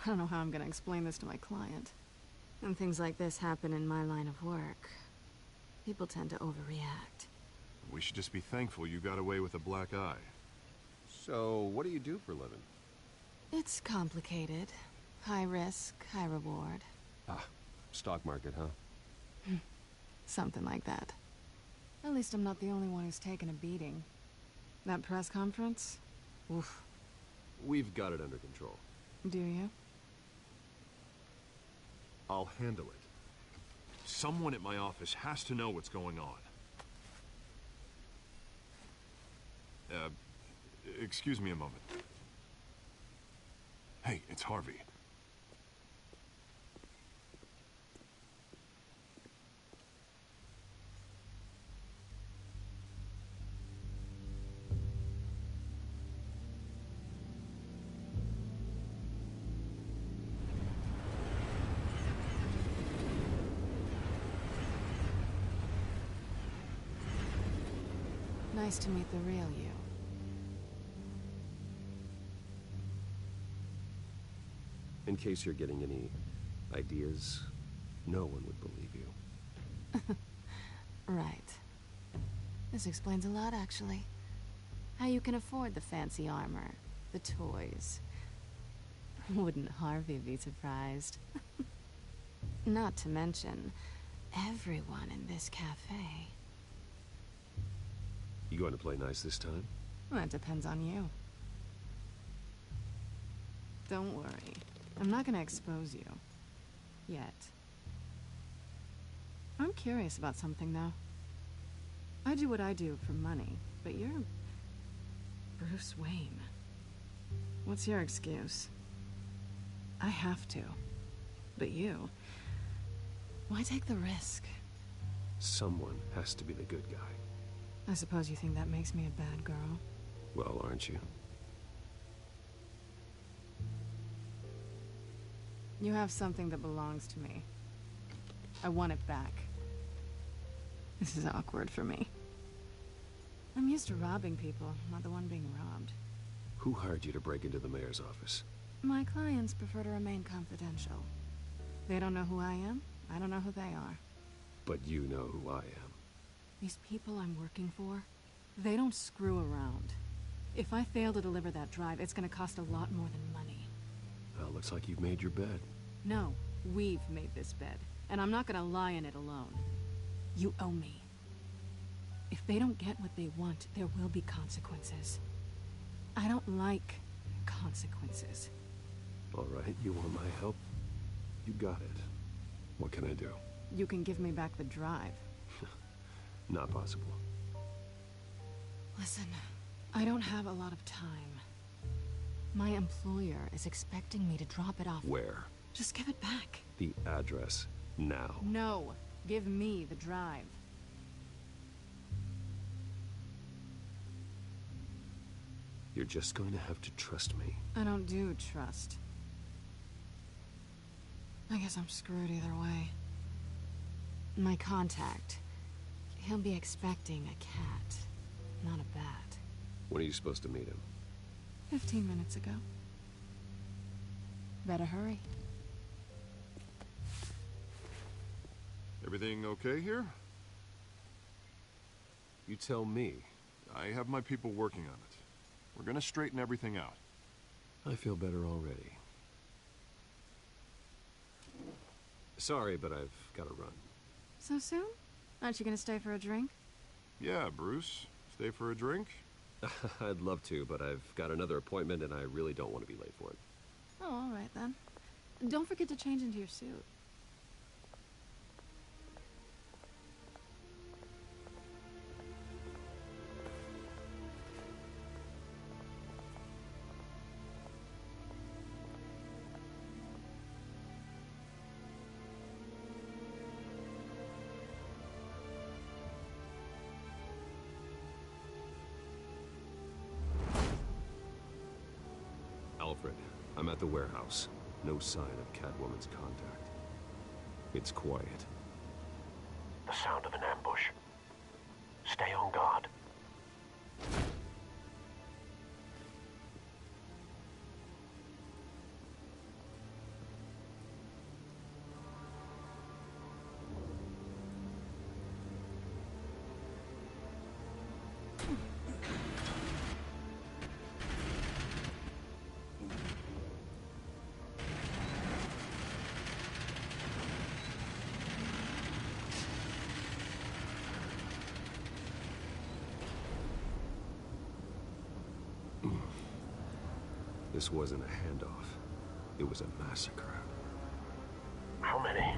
I don't know how I'm gonna explain this to my client. When things like this happen in my line of work, people tend to overreact. We should just be thankful you got away with a black eye. So, what do you do for a living? It's complicated. High risk, high reward. Ah, stock market, huh? Something like that. At least I'm not the only one who's taken a beating. That press conference? Oof. We've got it under control. Do you? I'll handle it. Someone at my office has to know what's going on. Excuse me a moment. Hey, it's Harvey. Nice to meet the real you. In case you're getting any ideas, no one would believe you. Right. This explains a lot, actually. How you can afford the fancy armor, the toys. Wouldn't Harvey be surprised? Not to mention, everyone in this cafe. You going to play nice this time? Well, that depends on you. Don't worry. I'm not gonna expose you. Yet. I'm curious about something, though. I do what I do for money, but you're... Bruce Wayne. What's your excuse? I have to. But you... Why take the risk? Someone has to be the good guy. I suppose you think that makes me a bad girl? Well, aren't you? You have something that belongs to me. I want it back. This is awkward for me. I'm used to robbing people, not the one being robbed. Who hired you to break into the mayor's office? My clients prefer to remain confidential. They don't know who I am. I don't know who they are. But you know who I am. These people I'm working for, they don't screw around. If I fail to deliver that drive, it's gonna cost a lot more than money. Well, looks like you've made your bed. No, We've made this bed, and I'm not gonna lie in it alone. You owe me. If they don't get what they want, there will be consequences. I don't like consequences. All right, you want my help? You got it. What can I do? You can give me back the drive. Not possible. Listen, I don't have a lot of time. My employer is expecting me to drop it off. Where? Just give it back. The address, now. No, give me the drive. You're just going to have to trust me. I don't do trust. I guess I'm screwed either way. My contact, he'll be expecting a cat, not a bat. When are you supposed to meet him? 15 minutes ago. Better hurry. Everything okay here? You tell me. I have my people working on it. We're gonna straighten everything out. I feel better already. Sorry, but I've got to run. So soon? Aren't you gonna stay for a drink? Yeah, Bruce. Stay for a drink? I'd love to, but I've got another appointment and I really don't want to be late for it. Oh, all right then. Don't forget to change into your suit. Alfred, I'm at the warehouse. No sign of Catwoman's contact. It's quiet. The sound of an ambush. Stay on guard. This wasn't a handoff. It was a massacre. How many?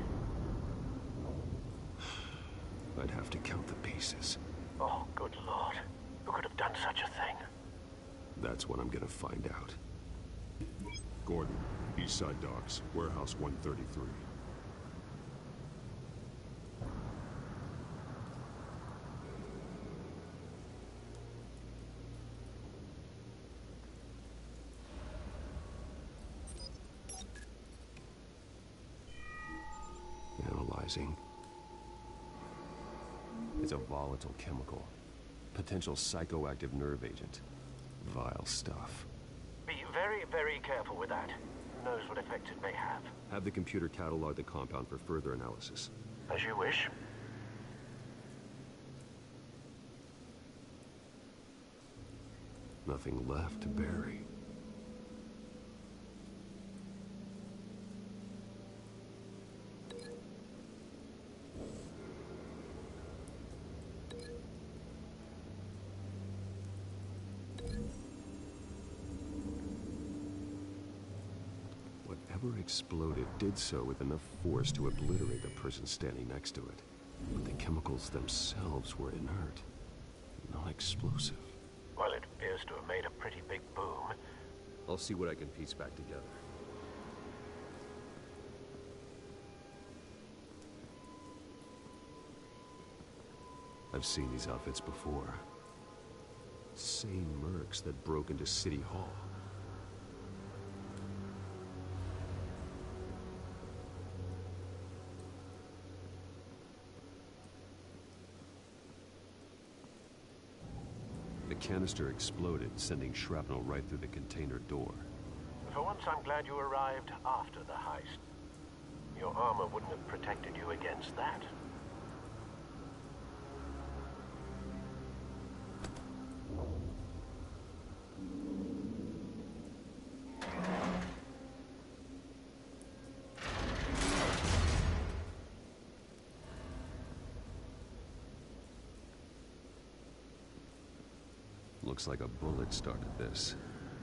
I'd have to count the pieces. Oh, good Lord. Who could have done such a thing? That's what I'm gonna find out. Gordon, Eastside Docks, Warehouse 133. Analyzing. It's a volatile chemical. Potential psychoactive nerve agent. Vile stuff. Be very, very careful with that. Who knows what effect it may have. Have the computer catalog the compound for further analysis. As you wish. Nothing left to bury. Whatever exploded did so with enough force to obliterate the person standing next to it. But the chemicals themselves were inert, not explosive. Well, it appears to have made a pretty big boom. I'll see what I can piece back together. I've seen these outfits before. Same mercs that broke into City Hall. The canister exploded, sending shrapnel right through the container door. For once, I'm glad you arrived after the heist. Your armor wouldn't have protected you against that. Looks like a bullet started this.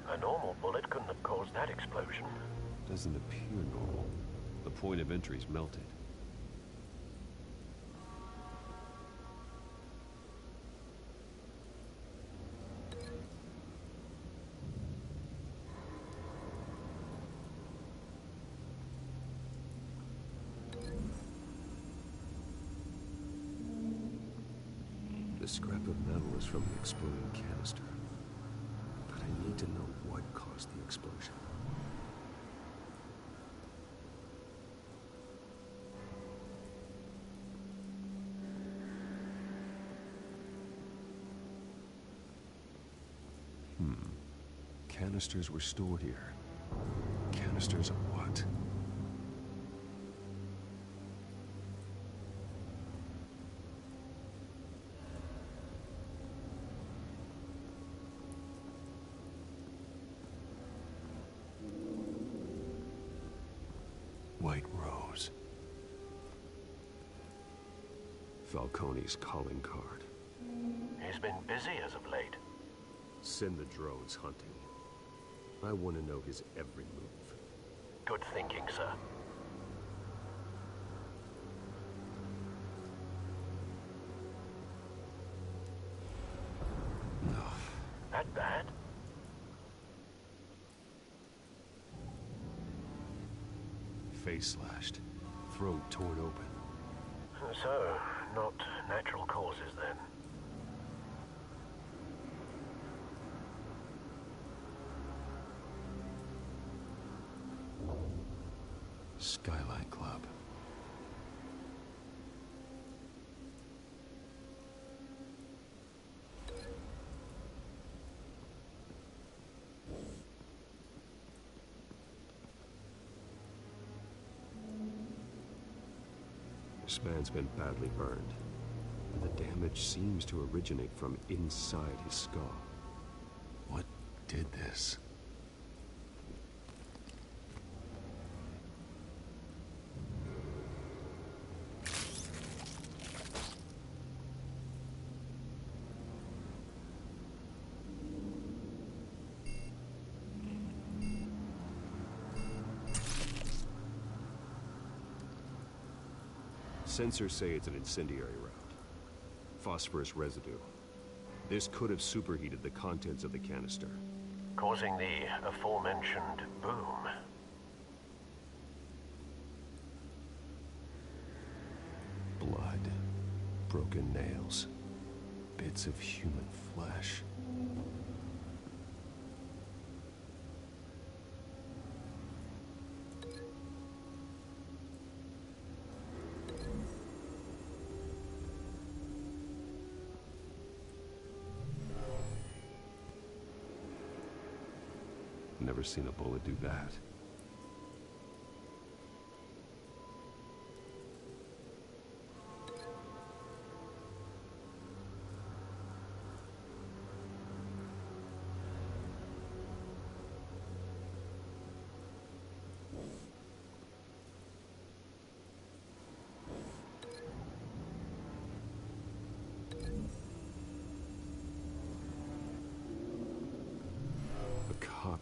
A normal bullet couldn't have caused that explosion. Doesn't appear normal. The point of entry's melted. The scrap of metal is from the exploding canister. But I need to know what caused the explosion. Canisters were stored here. Canisters of what? White Rose. Falcone's calling card. He's been busy as of late. Send the drones hunting. I want to know his every move. Good thinking, sir. No. That bad? Face slashed. Throat torn open. So, not natural causes then. Skylight Club. This man's been badly burned, and the damage seems to originate from inside his skull. What did this? Sensors say it's an incendiary round. Phosphorus residue. This could have superheated the contents of the canister, Causing the aforementioned boom. Blood. Broken nails. Bits of human flesh. Never seen a bullet do that.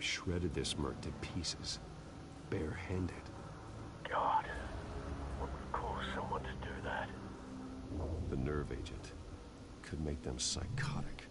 Shredded this merc to pieces, barehanded. God, what would cause someone to do that? The nerve agent could make them psychotic.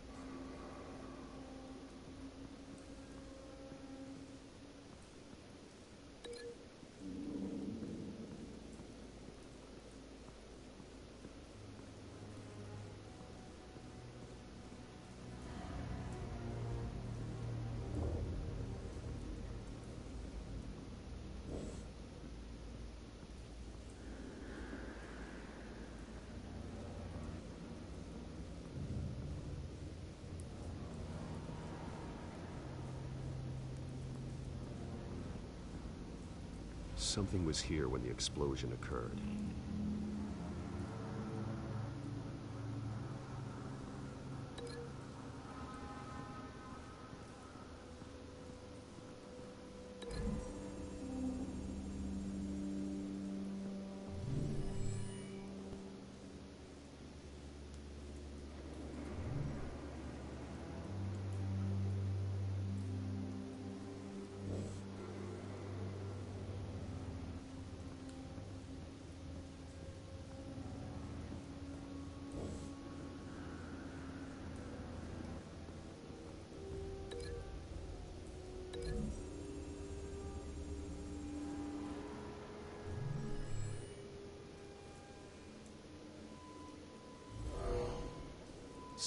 Something was here when the explosion occurred.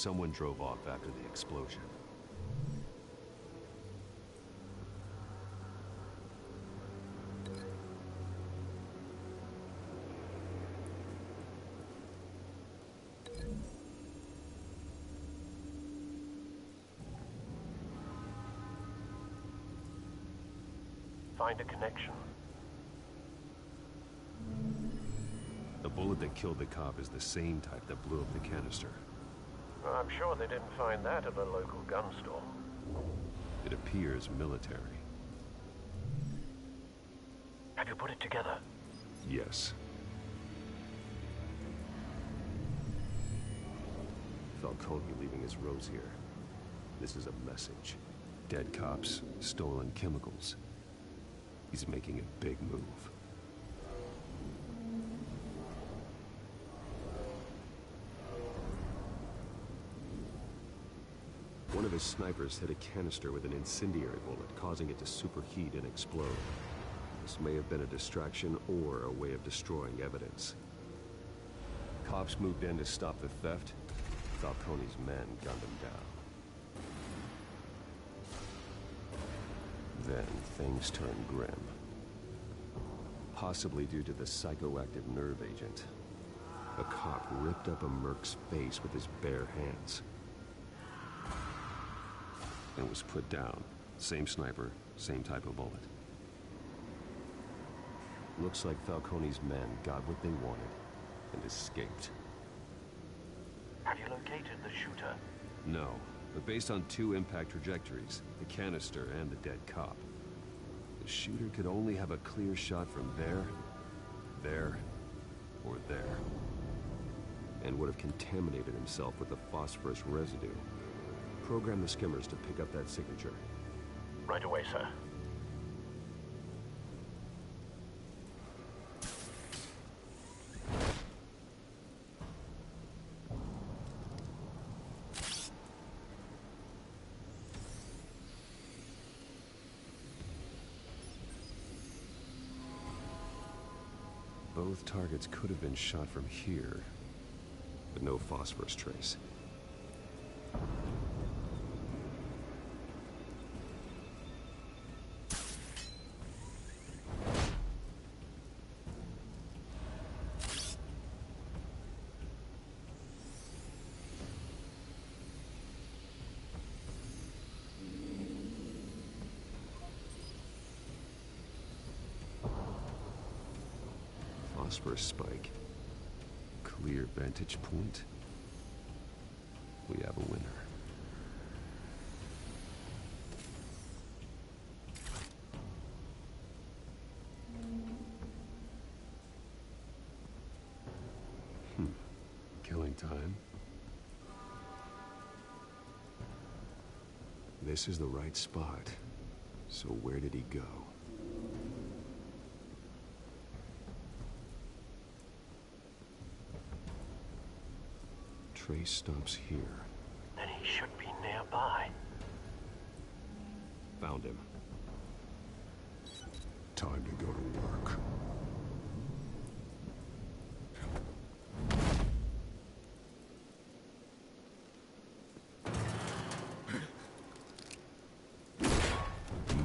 someone drove off after the explosion. Find a connection. The bullet that killed the cop is the same type that blew up the canister. I'm sure they didn't find that at a local gun store. It appears military. Have you put it together? Yes. Falcone leaving his rose here. This is a message. Dead cops, stolen chemicals. He's making a big move. One of his snipers hit a canister with an incendiary bullet, causing it to superheat and explode. This may have been a distraction or a way of destroying evidence. Cops moved in to stop the theft. Falcone's men gunned him down. Then things turned grim. Possibly due to the psychoactive nerve agent. A cop ripped up a merc's face with his bare hands. And was put down. Same sniper, same type of bullet. Looks like Falcone's men got what they wanted and escaped. Have you located the shooter? No, but based on two impact trajectories, the canister and the dead cop, the shooter could only have a clear shot from there, or there. And would have contaminated himself with the phosphorus residue. Program the skimmers to pick up that signature. Right away, sir. Both targets could have been shot from here, but no phosphorus trace. Phosphorus spike. Clear vantage point. We have a winner. Killing time. This is the right spot. So where did he go? Trace stops here. Then he should be nearby. Found him. Time to go to work.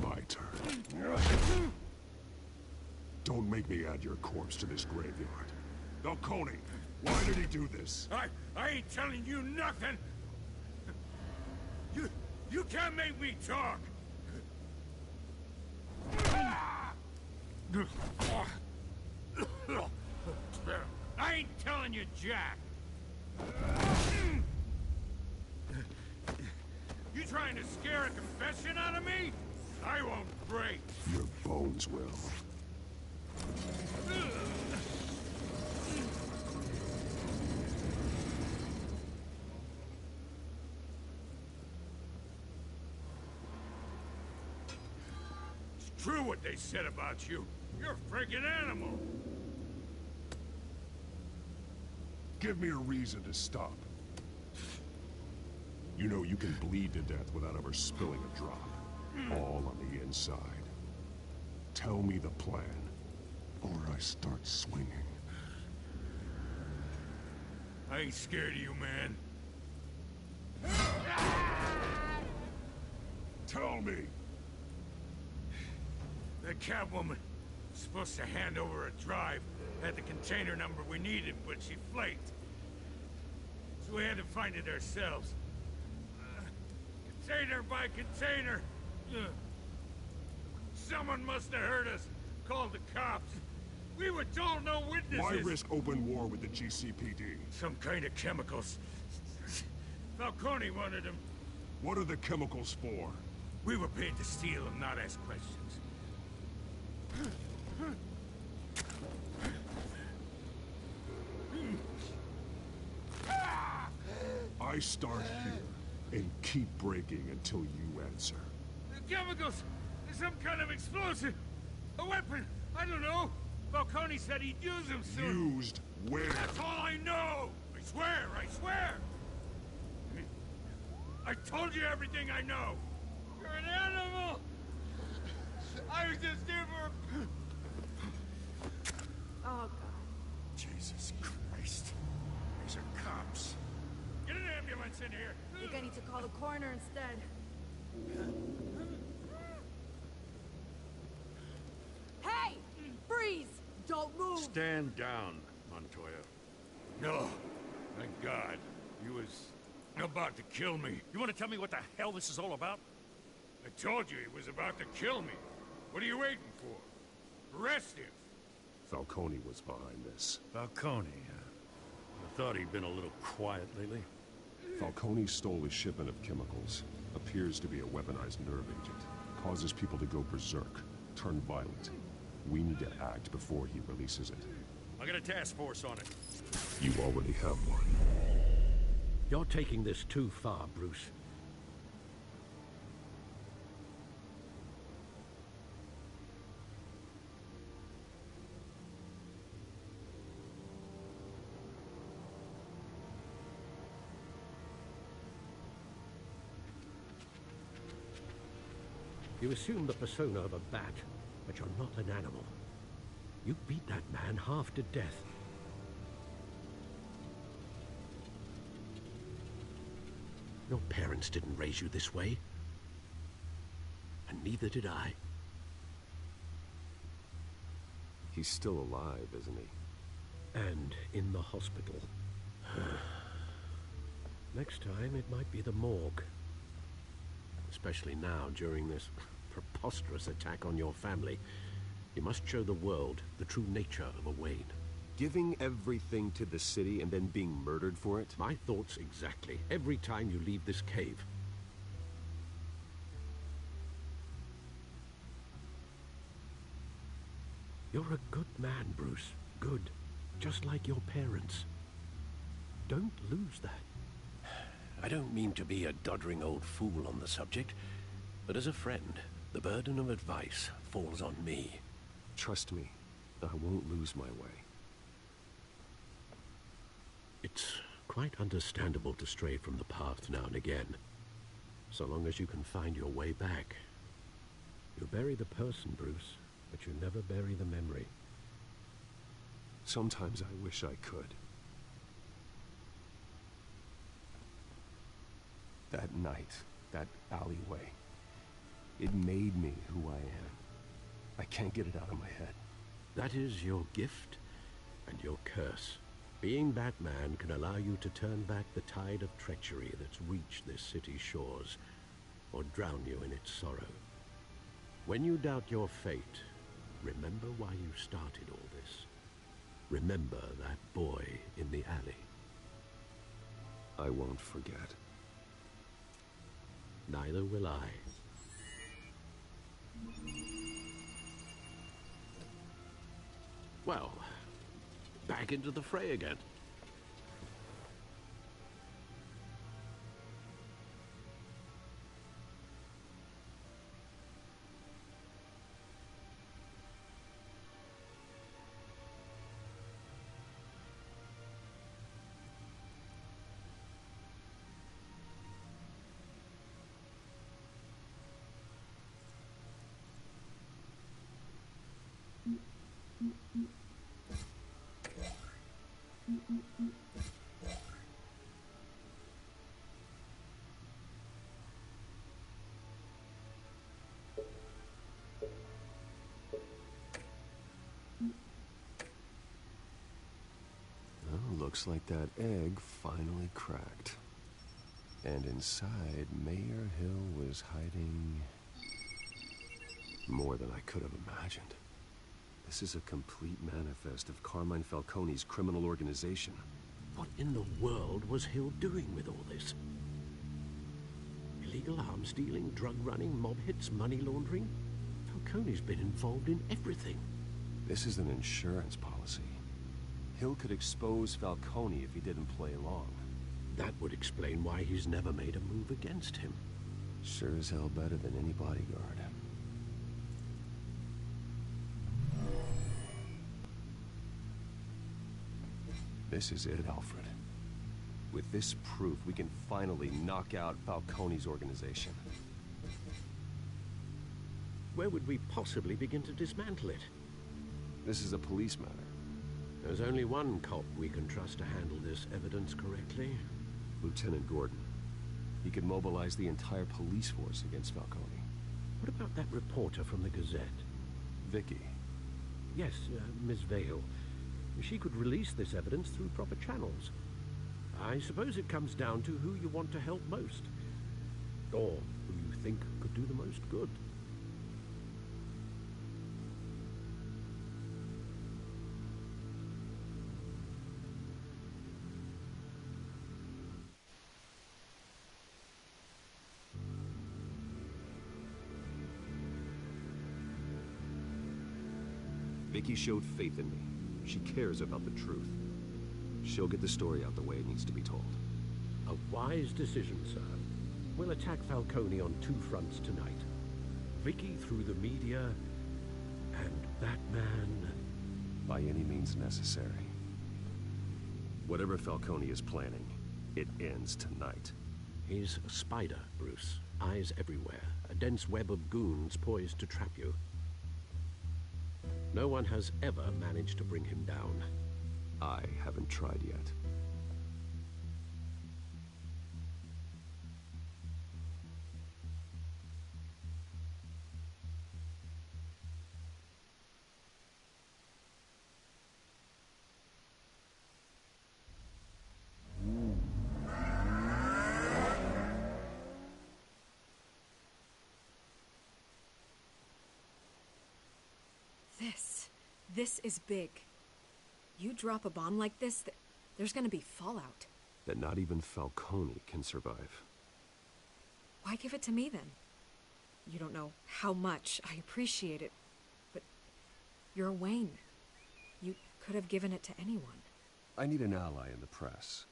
My turn. Don't make me add your corpse to this graveyard. Falcone, why did he do this? I ain't telling you nothing! You can't make me talk! I ain't telling you, Jack! You trying to scare a confession out of me? I won't break! Your bones will. True what they said about you. You're a freaking animal. Give me a reason to stop. You know you can bleed to death without ever spilling a drop. All on the inside. Tell me the plan, or I start swinging. I ain't scared of you, man. Tell me. The Catwoman was supposed to hand over a drive, had the container number we needed, but she flaked. So we had to find it ourselves. Container by container. Someone must have heard us, called the cops. We were told no witnesses. Why risk open war with the GCPD? Some kind of chemicals. Falcone wanted them. What are the chemicals for? We were paid to steal them, not ask questions. I start here and keep breaking until you answer. The chemicals! There's some kind of explosive! A weapon! I don't know! Falcone said he'd use them soon! Used where? That's all I know! I swear! I swear! I told you everything I know! You're an animal! I was just here for... Oh, God. Jesus Christ. These are cops. Get an ambulance in here! I think I need to call the coroner instead. Hey! Freeze! Don't move! Stand down, Montoya. No. Thank God. He was about to kill me. You want to tell me what the hell this is all about? I told you he was about to kill me. What are you waiting for? Arrest him. Falcone was behind this. Falcone, I thought he'd been a little quiet lately. Falcone stole a shipment of chemicals. Appears to be a weaponized nerve agent. Causes people to go berserk, turn violent. We need to act before he releases it. I got a task force on it. You already have one. You're taking this too far, Bruce. You assume the persona of a bat, but you're not an animal. You beat that man half to death. Your parents didn't raise you this way. And neither did I. He's still alive, isn't he? And in the hospital. Next time, it might be the morgue. Especially now, during this preposterous attack on your family. You must show the world the true nature of a Wayne. Giving everything to the city and then being murdered for it? My thoughts exactly. Every time you leave this cave. You're a good man, Bruce. Good. Just like your parents. Don't lose that. I don't mean to be a doddering old fool on the subject, but as a friend, the burden of advice falls on me. Trust me, I won't lose my way. It's quite understandable to stray from the path now and again, so long as you can find your way back. You bury the person, Bruce, but you never bury the memory. Sometimes I wish I could. That night, that alleyway, it made me who I am. I can't get it out of my head. That is your gift and your curse. Being Batman can allow you to turn back the tide of treachery that's reached this city's shores, or drown you in its sorrow. When you doubt your fate, remember why you started all this. Remember that boy in the alley. I won't forget. Neither will I. Well, back into the fray again. Looks like that egg finally cracked. And inside, Mayor Hill was hiding more than I could have imagined. This is a complete manifest of Carmine Falcone's criminal organization. What in the world was Hill doing with all this? Illegal arms dealing, drug running, mob hits, money laundering? Falcone's been involved in everything. This is an insurance policy. Hill could expose Falcone if he didn't play along. That would explain why he's never made a move against him. Sure as hell better than any bodyguard. This is it, Alfred. With this proof, we can finally knock out Falcone's organization. Where would we possibly begin to dismantle it? This is a police matter. There's only one cop we can trust to handle this evidence correctly. Lieutenant Gordon. He could mobilize the entire police force against Falcone. What about that reporter from the Gazette? Vicky. Yes, Miss Vale. She could release this evidence through proper channels. I suppose it comes down to who you want to help most. Or who you think could do the most good. Vicky showed faith in me. She cares about the truth. She'll get the story out the way it needs to be told. A wise decision, sir. We'll attack Falcone on two fronts tonight. Vicky through the media, and Batman... by any means necessary. Whatever Falcone is planning, it ends tonight. He's a spider, Bruce. Eyes everywhere. A dense web of goons poised to trap you. No one has ever managed to bring him down. I haven't tried yet. This is big. You drop a bomb like this, there's gonna be fallout. That not even Falcone can survive. Why give it to me, then? You don't know how much I appreciate it, but you're Wayne. You could have given it to anyone. I need an ally in the press.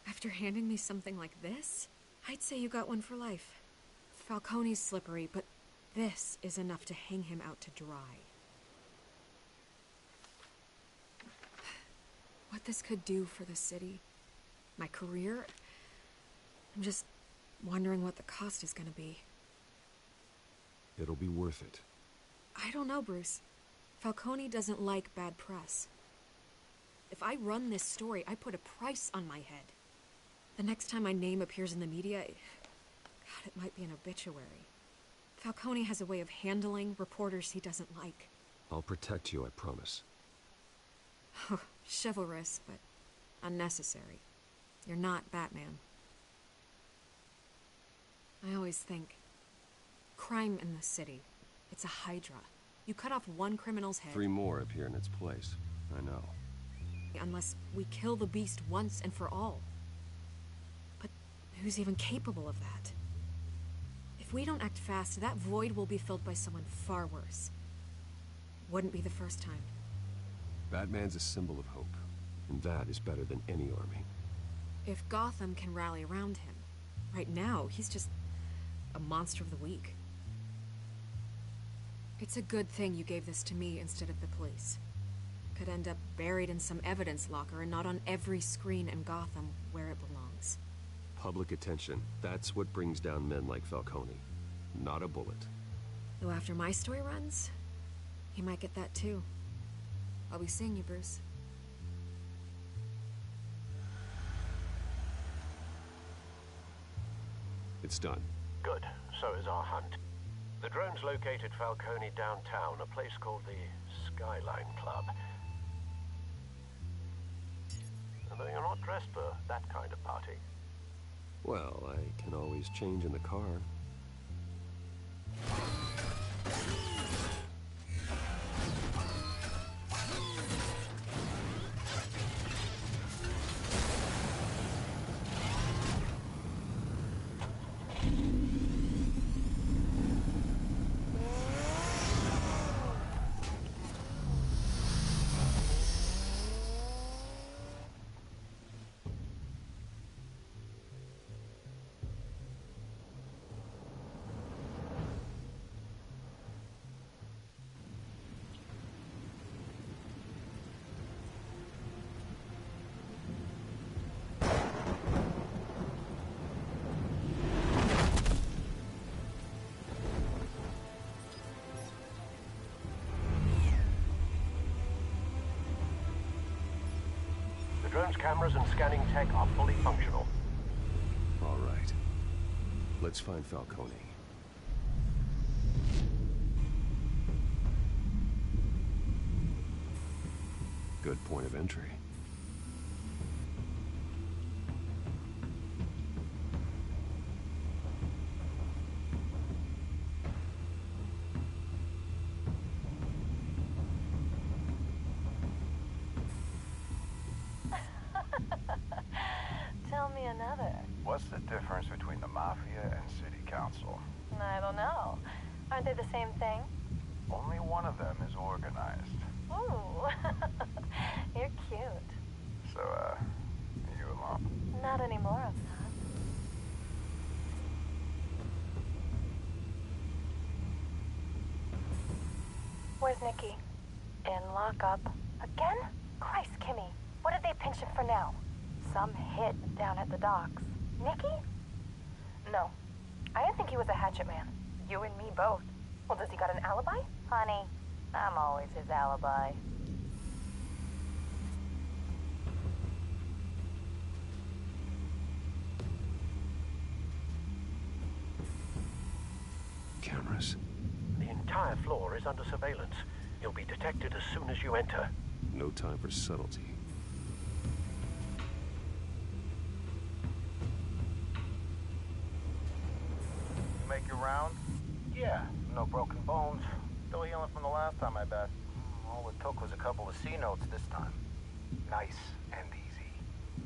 After handing me something like this, I'd say you got one for life. Falcone's slippery, but this is enough to hang him out to dry. What this could do for the city, my career, I'm just wondering what the cost is gonna be. It'll be worth it. I don't know, Bruce. Falcone doesn't like bad press. If I run this story, I put a price on my head. The next time my name appears in the media, God, it might be an obituary. Falcone has a way of handling reporters he doesn't like. I'll protect you, I promise. Chivalrous, but unnecessary. You're not Batman. I always think, crime in the city, it's a hydra. You cut off one criminal's head... 3 more appear in its place. I know. Unless we kill the beast once and for all. But who's even capable of that? If we don't act fast, that void will be filled by someone far worse. Wouldn't be the first time. Batman's a symbol of hope, and that is better than any army. If Gotham can rally around him, right now, he's just a monster of the week. It's a good thing you gave this to me instead of the police. Could end up buried in some evidence locker and not on every screen in Gotham where it belongs. Public attention, that's what brings down men like Falcone. Not a bullet. Though after my story runs, he might get that too. I'll be seeing you, Bruce. It's done. Good. So is our hunt. The drones located Falcone downtown, a place called the Skyline Club. Although you're not dressed for that kind of party. Well, I can always change in the car. The drone's cameras and scanning tech are fully functional. All right. Let's find Falcone. Good point of entry. Tell me another. What's the difference between the Mafia and City Council? I don't know. Aren't they the same thing? Only one of them is organized. Ooh, you're cute. So, are you alone? Not anymore, I'm not. Where's Nikki? In lockup. Again? Christ, Kimmy. What did they pinch him for now? Some hit down at the docks. Nikki? No. I didn't think he was a hatchet man. You and me both. Well, does he got an alibi? Honey, I'm always his alibi. Cameras. The entire floor is under surveillance. You'll be detected as soon as you enter. No time for subtlety. Make your round? Yeah, no broken bones. Still healing from the last time, I bet. All it took was a couple of C notes this time. Nice and easy.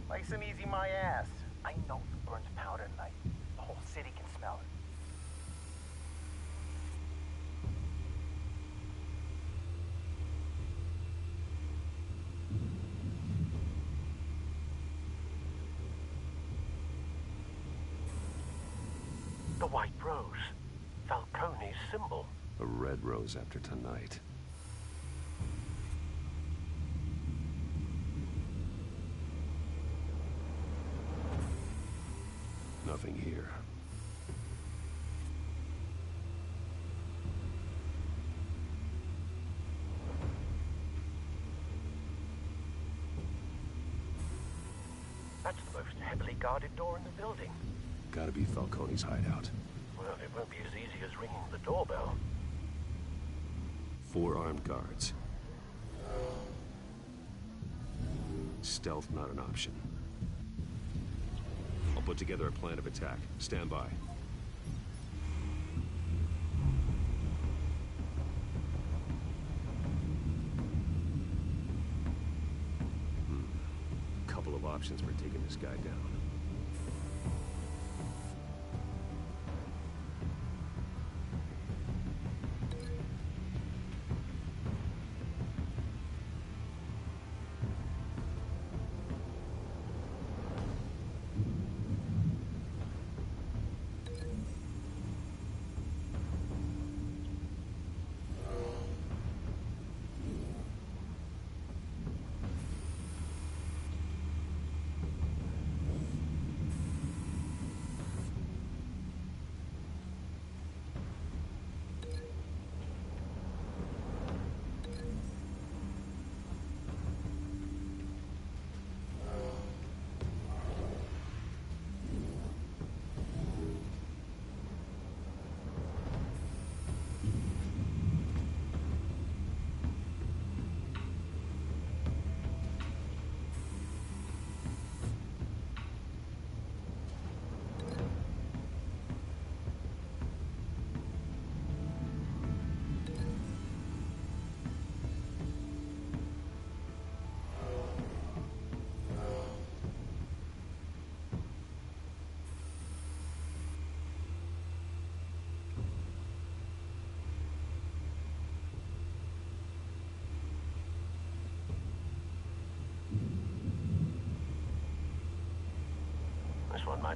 Nice and easy, my ass. I know who burns powder at night. The whole city can smell it. The white rose. Falcone's symbol. A red rose after tonight. Nothing here. That's the most heavily guarded door in the building. Gotta be Falcone's hideout. Well, it won't be as easy as ringing the doorbell. 4 armed guards. Stealth not an option. I'll put together a plan of attack. Stand by. Couple of options for taking this guy down.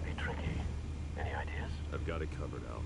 might be tricky. Any ideas? I've got it covered, Al.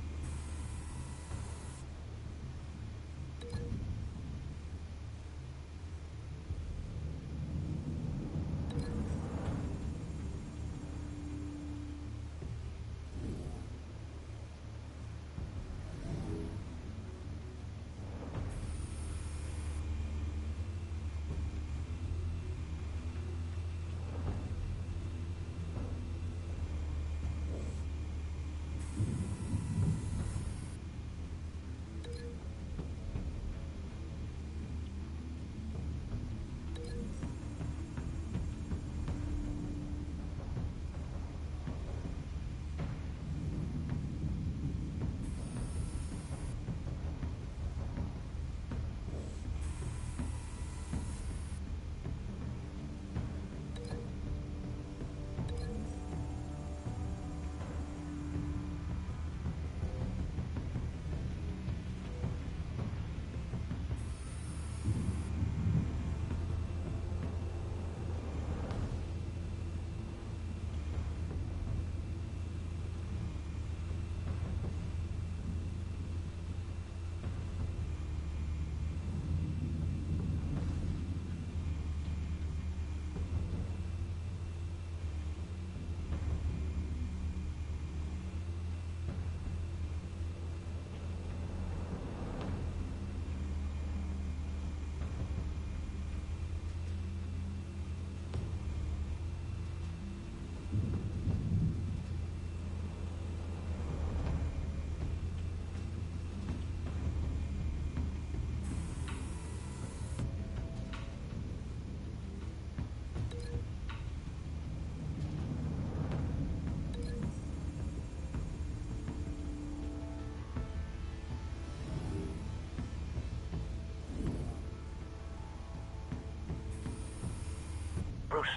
Bruce,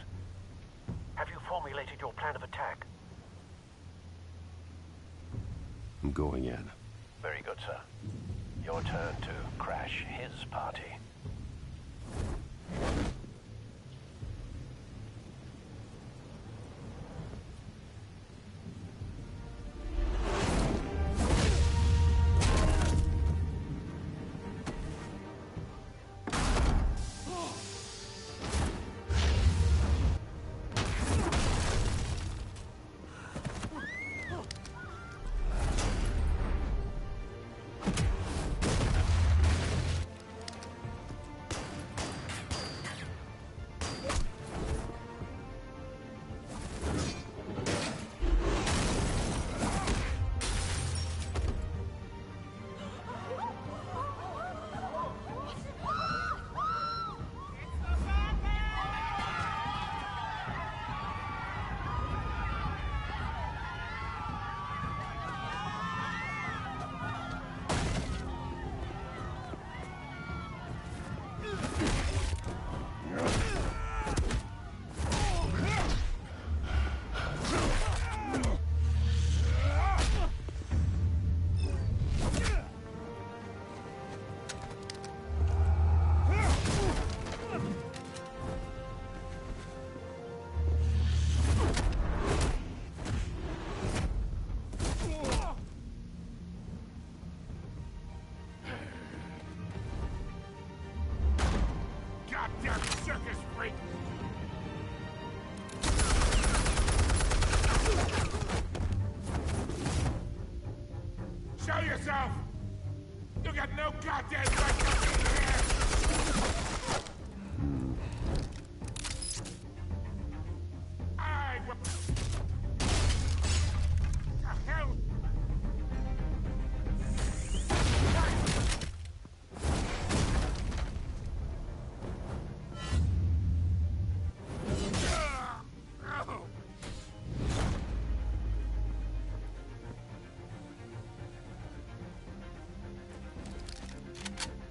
have you formulated your plan of attack? I'm going in. Very good, sir. Your turn to crash his party. Goddamn circus freak! Show yourself! You got no goddamn right to be here! I will... The hell?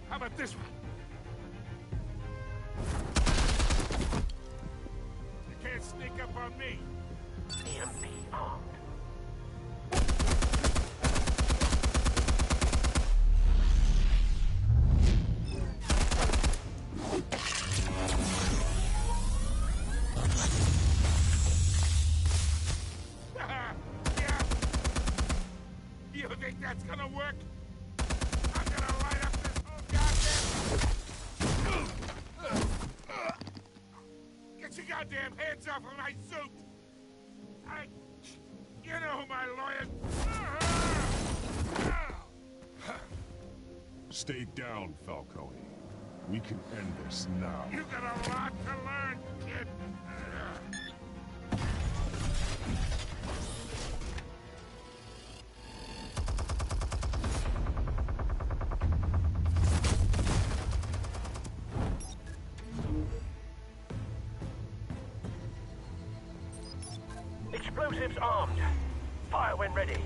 How about this one? You can't sneak up on me. EMP armed. goddamn hands off of my suit! You know who my lawyer... Stay down, Falcone. We can end this now. You got a lot to learn, kid. Explosives armed. Fire when ready.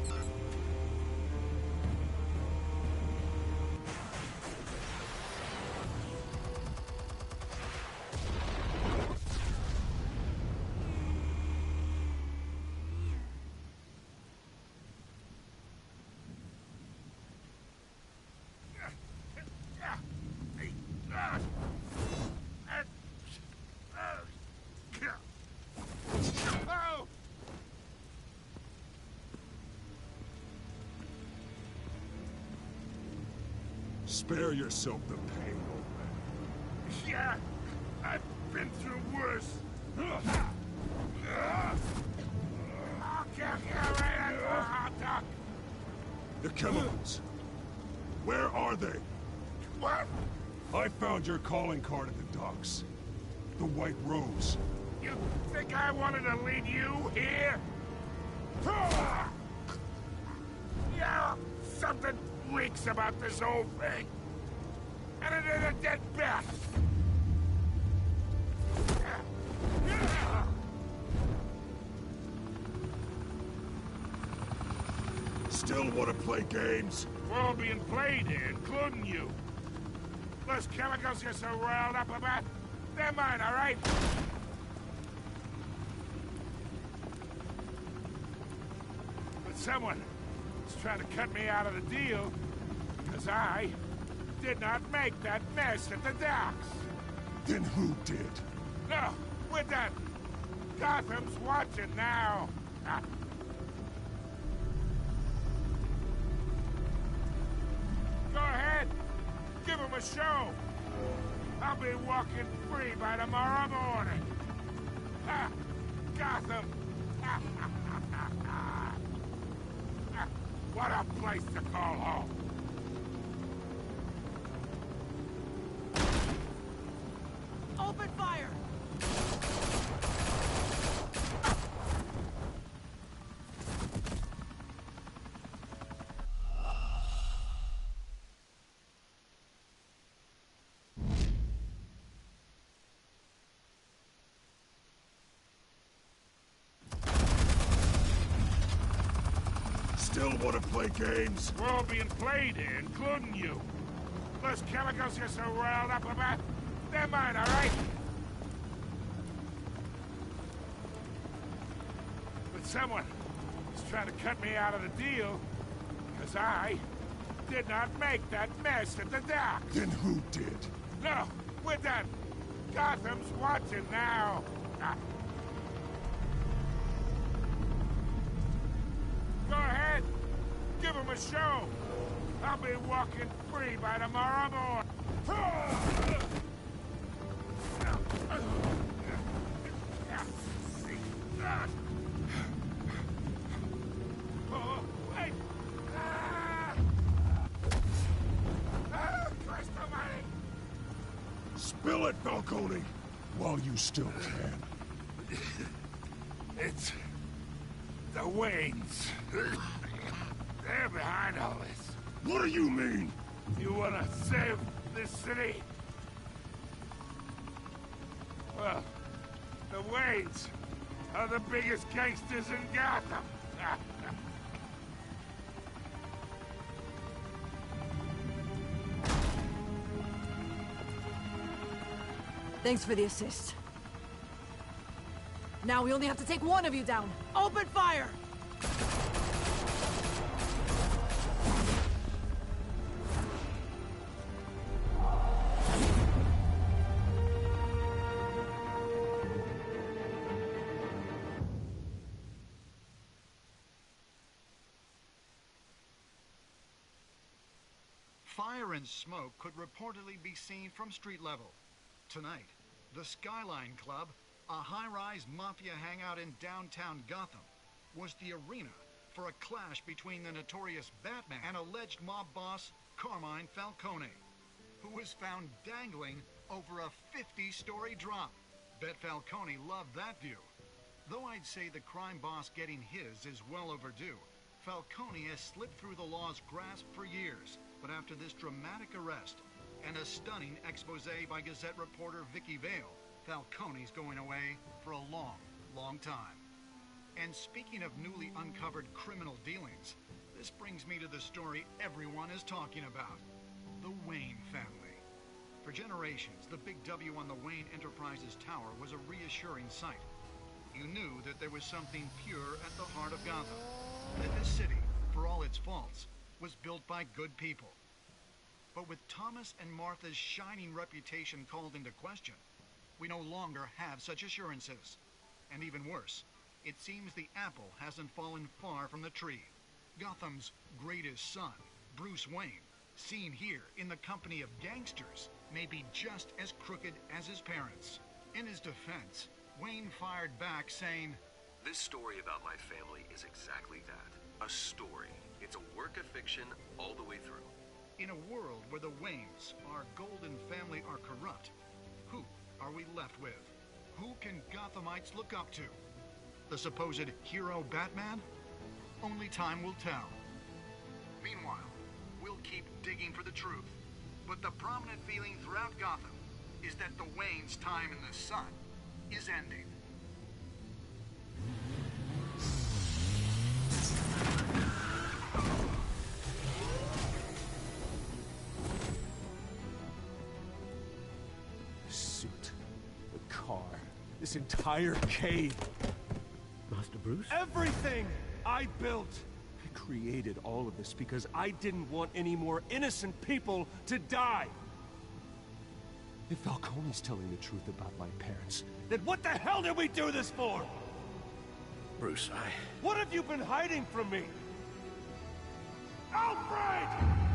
Spare yourself the pain, old man. Yeah, I've been through worse. I'll kill you right at the hot dog. The chemicals. Where are they? What? I found your calling card at the docks. The White Rose. You think I wanted to lead you here? Yeah, something reeks about this whole thing. And it is a dead bat. Still want to play games? We're all being played here, including you. Those chemicals you're so riled up about, they're mine, all right? But someone is trying to cut me out of the deal because I did not make that mess at the docks. Then who did? No, we're done. Gotham's watching now. Go ahead. Give him a show. I'll be walking free by tomorrow morning. Gotham. What a place to call home. Open fire! Still want to play games? We're all being played here, including you. Those chemicals you're so riled up about, they're mine, all right? But someone is trying to cut me out of the deal because I did not make that mess at the docks. Then who did? No, we're done. Gotham's watching now. Go ahead. Give him a show. I'll be walking free by tomorrow morning. Oh, wait. Christ almighty. Spill it, Falcone, while you still can. It's the Waynes. They're behind all this. What do you mean? You want to save this city? Well, the Waynes are the biggest gangsters in Gotham. Thanks for the assist. Now we only have to take one of you down. Open fire! Fire and smoke could reportedly be seen from street level. Tonight, the Skyline Club a high-rise mafia hangout in downtown Gotham, was the arena for a clash between the notorious Batman and alleged mob boss Carmine Falcone, who was found dangling over a 50-story drop. Bet Falcone loved that view. Though I'd say the crime boss getting his is well overdue, Falcone has slipped through the law's grasp for years. But after this dramatic arrest and a stunning expose by Gazette reporter Vicky Vale, Falcone's going away for a long, long time. And speaking of newly uncovered criminal dealings, this brings me to the story everyone is talking about: the Wayne family. For generations, the big W on the Wayne Enterprises Tower was a reassuring sight. You knew that there was something pure at the heart of Gotham, that this city, for all its faults, was built by good people. But with Thomas and Martha's shining reputation called into question, we no longer have such assurances. And even worse, it seems the apple hasn't fallen far from the tree. Gotham's greatest son, Bruce Wayne, seen here in the company of gangsters, may be just as crooked as his parents. In his defense, Wayne fired back saying, "This story about my family is exactly that. A story. It's a work of fiction all the way through." In a world where the Waynes, our golden family, are corrupt, who are we left with? Who can Gothamites look up to? The supposed hero Batman? Only time will tell. Meanwhile, we'll keep digging for the truth. But the prominent feeling throughout Gotham is that the Waynes' time in the sun is ending. The suit, the car, this entire cave. Master Bruce? Everything I built! I created all of this because I didn't want any more innocent people to die. If Falcone's telling the truth about my parents, then what the hell did we do this for? Bruce, What have you been hiding from me? Alfred!